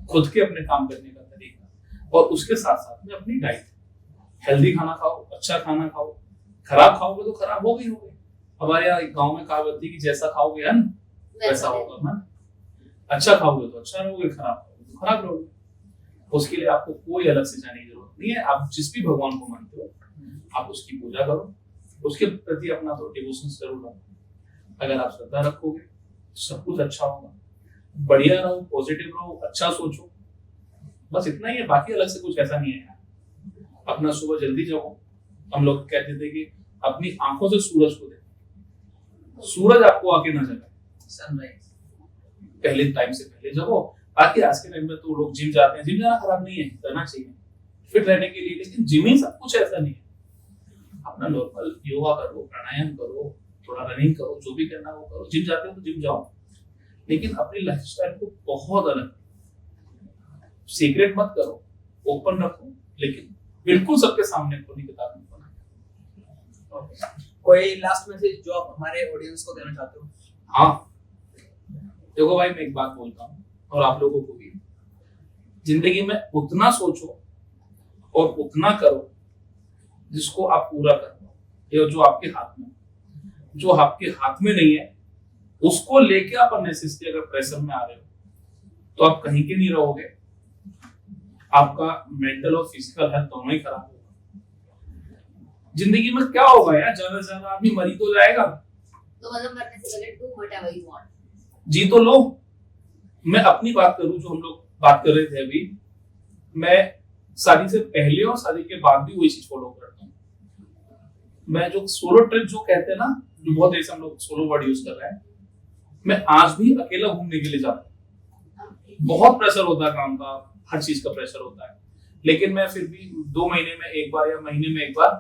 खुद के अपने काम करने का तरीका, और उसके साथ साथ में अपनी डाइट। हेल्दी खाना खाओ, अच्छा खाना खाओ। खराब खाओगे तो खराब हो गई। हमारे यहाँ गाँव में कहावत थी कि जैसा खाओगे अन्न वैसा होगा मन। अच्छा खाओगे तो अच्छा रहोगे, खराब खाओगे तो खराब रहोगे। उसके लिए आपको कोई अलग से जाने की जरूरत नहीं है। आप जिस भी भगवान को मानते हो, आप उसकी पूजा करो, उसके प्रति अपना तो डिवोशन जरूर रखो। अगर आप श्रद्धा रखोगे तो सब कुछ अच्छा होगा। बढ़िया रहो, पॉजिटिव रहो, अच्छा सोचो, बस इतना ही है। बाकी अलग से कुछ ऐसा नहीं है। अपना सुबह जल्दी जाओ। हम लोग कहते थे कि अपनी आंखों से सूरज को देखो, सूरज आपको आके ना जगाए, सनराइज पहले टाइम से पहले जगो। बाकी आज के टाइम में तो लोग जिम जाते हैं। जिम जाना खराब नहीं है, करना चाहिए फिट रहने के लिए, लेकिन जिम ही सब कुछ ऐसा नहीं है। अपना नॉर्मल योगा करो, प्राणायाम करो, थोड़ा रनिंग करो, जो भी करना वो करो। जिम जाते हो तो जिम जाओ, लेकिन अपनी लाइफस्टाइल को बहुत अलग, सीक्रेट मत करो, ओपन रखो, लेकिन बिल्कुल सबके सामने खोली किताब में बना। कोई लास्ट मैसेज जो आप हमारे ऑडियंस को देना चाहते हो? हाँ, देखो भाई, मैं एक बात बोलता हूँ और आप लोगों को भी, जिंदगी में उतना सोचो और उतना करो जिसको आप पूरा कर पाओ, ये जो आपके हाथ में, जो आपके हाथ में नहीं है उसको लेके आप अननेसेसरी अगर प्रेशर में आ रहे हो तो आप कहीं के नहीं रहोगे। आपका मेंटल और फिजिकल हेल्थ दोनों ही खराब होगा। जिंदगी में क्या होगा यार, ज्यादा से ज्यादा आदमी मरी तो जाएगा। तो मतलब मरने से पहले डू व्हाटएवर यू वांट, जी तो लो। मैं अपनी बात करूं, जो हम लोग बात कर रहे थे अभी, मैं शादी से पहले और शादी के बाद भी वही चीज फॉलो करता हूँ। मैं जो सोलो ट्रिप जो कहते हैं ना, जो बहुत देर से हम लोग सोलो वर्ड यूज कर रहे हैं, मैं आज भी अकेला घूमने के लिए जाता हूँ। बहुत प्रेशर होता है काम का, हर चीज का प्रेशर होता है, लेकिन मैं फिर भी 2 महीने में एक बार या महीने में एक बार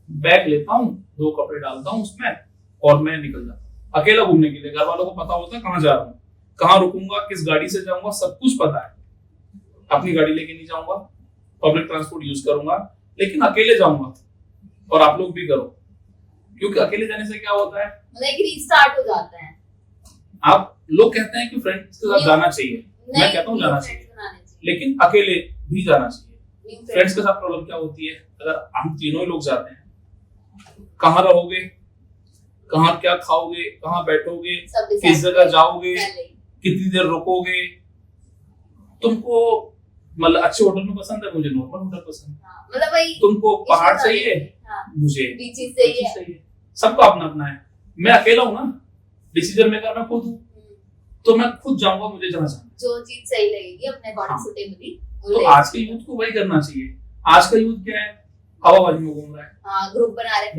बैग लेता हूँ, 2 कपड़े डालता हूँ उसमें और मैं निकल जाता हूँ अकेला घूमने के लिए। घर वालों को पता होता है कहाँ जा रहा हूँ, कहाँ रुकूंगा, किस गाड़ी से जाऊंगा, सब कुछ पता है। अपनी गाड़ी लेके नहीं जाऊंगा, पब्लिक ट्रांसपोर्ट यूज करूंगा, लेकिन अकेले जाऊंगा। और आप लोग भी करो, क्योंकि अकेले जाने से क्या होता है, मतलब एक रीस्टार्ट हो जाता है। आप लोग कहते हैं कि फ्रेंड्स के साथ जाना चाहिए, मैं कहता हूँ जाना चाहिए, लेकिन अकेले भी जाना चाहिए। फ्रेंड्स के साथ प्रॉब्लम क्या होती है, अगर हम तीनों ही लोग जाते हैं, कहाँ रहोगे, कहाँ क्या खाओगे, कहाँ बैठोगे, किस जगह जाओगे, कितनी देर रुकोगे। तुमको मतलब अच्छे होटल में पसंद है, मुझे नॉर्मल होटल पसंद है। मतलब भाई तुमको पहाड़ चाहिए, मुझे बीचेस चाहिए। सबका अपना अपना है। मैं अकेला हूँ ना, डिसीजन मेकर मैं खुद हूँ, तो मैं खुद जाऊंगा मुझे जहाँ जाना। जो चीज सही लगेगी अपने अकॉर्डिंग सुटेबली। तो आज के यूथ को वही करना चाहिए। आज का यूथ क्या है, हवाबाजी में घूम रहा है। हाँ, ग्रुप बना रहे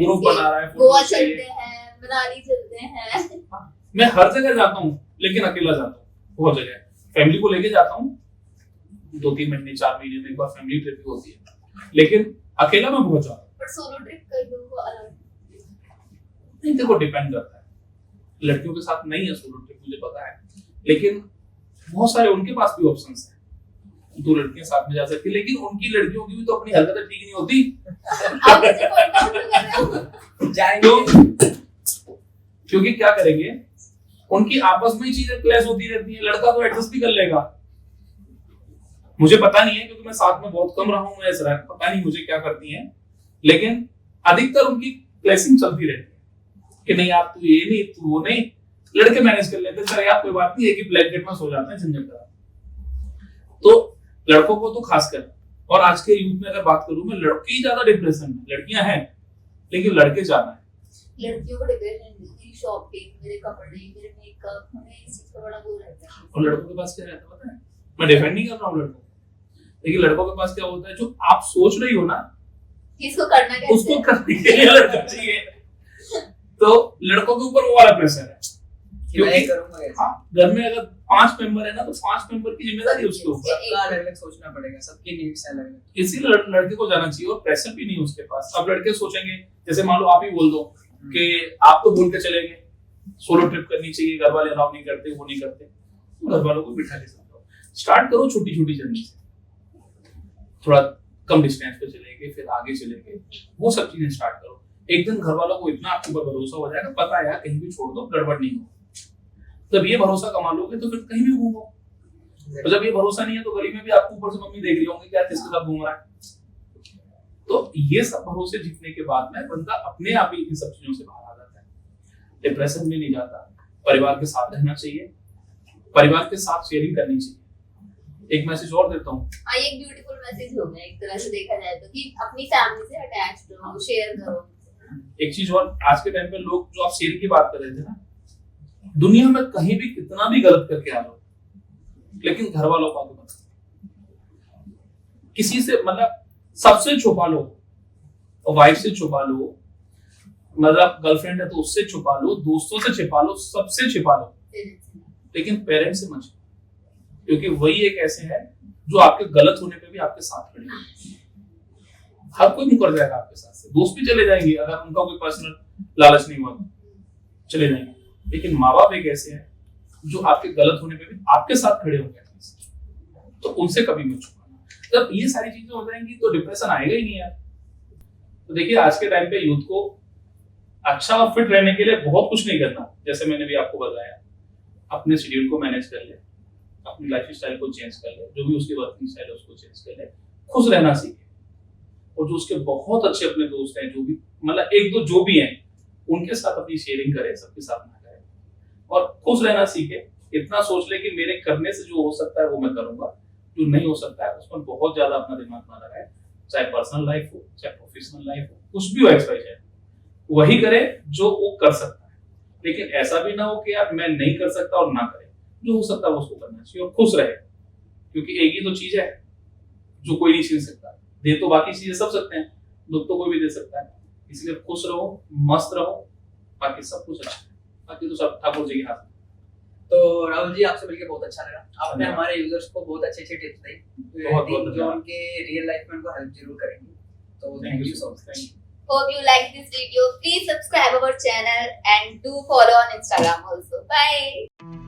हैं, गोवा चलते हैं, मनाली चलते हैं। मैं हर जगह जाता हूँ, लेकिन अकेला जाता हूँ बहुत जगह। फैमिली को लेके जाता हूँ, 2-3 महीने 4 महीने में एक बार फैमिली ट्रिप भी होती है, लेकिन अकेला मैं बहुत जाता हूँ। पर सोलो ट्रिप कई लोगों को अलग नहीं, देखो डिपेंड करता है। लड़कियों के साथ नहीं है सोलो ट्रिप, मुझे पता है, लेकिन बहुत सारे उनके पास भी ऑप्शंस हैं, 2 लड़कियां साथ में जा सकती, लेकिन उनकी लड़कियों की भी तो अपनी हरकतें ठीक नहीं होती। आप मुझे पॉइंट आउट कर रहे हो। जाएंगे क्योंकि क्या करेंगे, उनकी आपस में ही चीजें क्लैश होती रहती है। लड़का तो एडजस्ट भी कर लेगा, मुझे पता नहीं है क्योंकि मैं साथ में बहुत कम रहा हूँ, मैं ऐसा पता नहीं मुझे क्या करती हैं, लेकिन अधिकतर उनकी क्लैशिंग चलती रहती है कि नहीं यार तू ये नहीं, तू वो नहीं। लड़के मैनेज कर लेते हैं, चल यार कोई बात नहीं, एक ही ब्लैंकेट में सो जाते हैं झंझट करा। तो लड़कों को तो खासकर, और आज के यूथ में अगर बात करूं मैं, लड़के ही ज्यादा डिप्रेशन में, लड़कियां हैं लेकिन लड़के ज्यादा है। लड़कियों को डिप्रेशन, मेरी शॉपिंग, मेरे कपड़े, मेरे मेकअप, हमें इस चीज का बड़ा वो रहता है। और लड़कों के पास क्या रहता है पता है, मैं डिफेंड नहीं कर रहा हूँ लड़कों, लेकिन लड़कों के पास क्या होता है, जो आप सोच रही हो ना इसको करना कैसे, उसको करने के लिए लड़का चाहिए। तो लड़कों के ऊपर वो वाला प्रेशर है, कि मैं करूंगा कैसे? हाँ, घर में अगर 5 मेंबर है ना तो 5 मेंबर की जिम्मेदारी है उसके ऊपर। सबका अलग-अलग सोचना पड़ेगा, सबकी नीड्स अलग-अलग। इसीलिए लड़के को जाना चाहिए और प्रेशर भी नहीं है उसके पास। अब लड़के सोचेंगे, जैसे मान लो आप ही बोल दो कि आप तो बोल के चले गए सोलो ट्रिप करनी चाहिए, घर वाले अलाउ नहीं करते, वो नहीं करते, तो घर वालों को बिठा के समझाओ। स्टार्ट करो छोटी छोटी जर्नी से, थोड़ा कम डिस्टेंस पे चले गए, फिर आगे चले गए, वो सब चीजें स्टार्ट करो। एक दिन घर वालों को इतना आपके ऊपर भरोसा हो जाएगा, पता है यार कहीं भी छोड़ दो गड़बड़ नहीं हो। जब ये भरोसा कमा लोगे तो फिर कहीं भी घूमो। तो जब ये भरोसा नहीं है तो गली में भी आपको ऊपर से मम्मी देख रही होंगी क्या किसके साथ घूम रहा है। तो ये सब भरोसे जीतने के बाद में बंदा अपने आप ही इन सब चीजों से बाहर आ जाता है, डिप्रेशन में नहीं जाता। परिवार के साथ रहना चाहिए, परिवार के साथ शेयरिंग करनी चाहिए। एक मैसेज और देता हूँ, ये एक ब्यूटीफुल मैसेज हो गया एक तरह से देखा जाए तो, कि अपनी फैमिली से अटैच रहो, शेयर करो। एक चीज और, आज के टाइम पे लोग जो आप शेयरिंग की बात कर रहे थे ना, दुनिया में कहीं भी कितना भी गलत करके आ जाओ, लेकिन घर वालों को आगे मत, किसी से मतलब सबसे छुपा लो, वाइफ से छुपा लो, मतलब गर्लफ्रेंड है तो उससे छुपा लो, दोस्तों से छुपा लो, सबसे छुपा लो, लेकिन पेरेंट्स से मत छुपा, क्योंकि वही एक ऐसे है जो आपके गलत होने पे भी आपके साथ खड़े हैं। हर कोई मुकर जाएगा आपके साथ से, दोस्त भी चले जाएंगे अगर उनका कोई पर्सनल लालच नहीं हुआ, चले जाएंगे, लेकिन माँ बाप एक ऐसे हैं जो आपके गलत होने पे भी आपके साथ खड़े होंगे, तो उनसे कभी मत छुपाना। जब ये सारी चीजें हो जाएंगी तो डिप्रेशन आएगा ही नहीं यार। तो देखिए आज के टाइम पे यूथ को अच्छा और फिट रहने के लिए बहुत कुछ नहीं करना, जैसे मैंने भी आपको बताया, अपने शेड्यूल को मैनेज कर ले, अपनी लाइफ स्टाइल को चेंज कर ले, जो भी उसकी वर्किंग स्टाइल है उसको चेंज कर ले, खुश रहना सीखे। और जो उसके बहुत अच्छे अपने दोस्त हैं, जो भी मतलब एक दो जो भी हैं, उनके साथ अपनी शेयरिंग करे, सबके साथ ना करे और खुश रहना सीखे। इतना सोच ले कि मेरे करने से जो हो सकता है वो मैं करूंगा, जो नहीं हो सकता है उसमें बहुत ज्यादा अपना दिमाग ना लगाए, चाहे पर्सनल लाइफ हो चाहे प्रोफेशनल लाइफ हो, कुछ भी हो एक्सरसाइज, वही करे जो वो कर सकता है। लेकिन ऐसा भी ना हो कि यार मैं नहीं कर सकता और ना करे, जो हो सकता है उसको करना चाहिए और खुश रहे, क्योंकि एक ही तो चीज है जो कोई नहीं छीन सकता। दे तो बाकी चीजें सब सकते हैं, दुख तो कोई भी दे सकता है। इसलिए खुश रहो, मस्त रहो, बाकी सब कुछ अच्छा है, बाकी तो सब ठाकुर जी के हाथ में। तो राहुल जी आपसे मिलकर बहुत अच्छा लगा, आपने हमारे यूजर्स को बहुत अच्छे टिप्स दी जो उनके रियल लाइफ में उनको हेल्प जरूर करेंगे। तो thank you so much. Hope you like this video. Please subscribe our channel and do follow on Instagram also. Bye.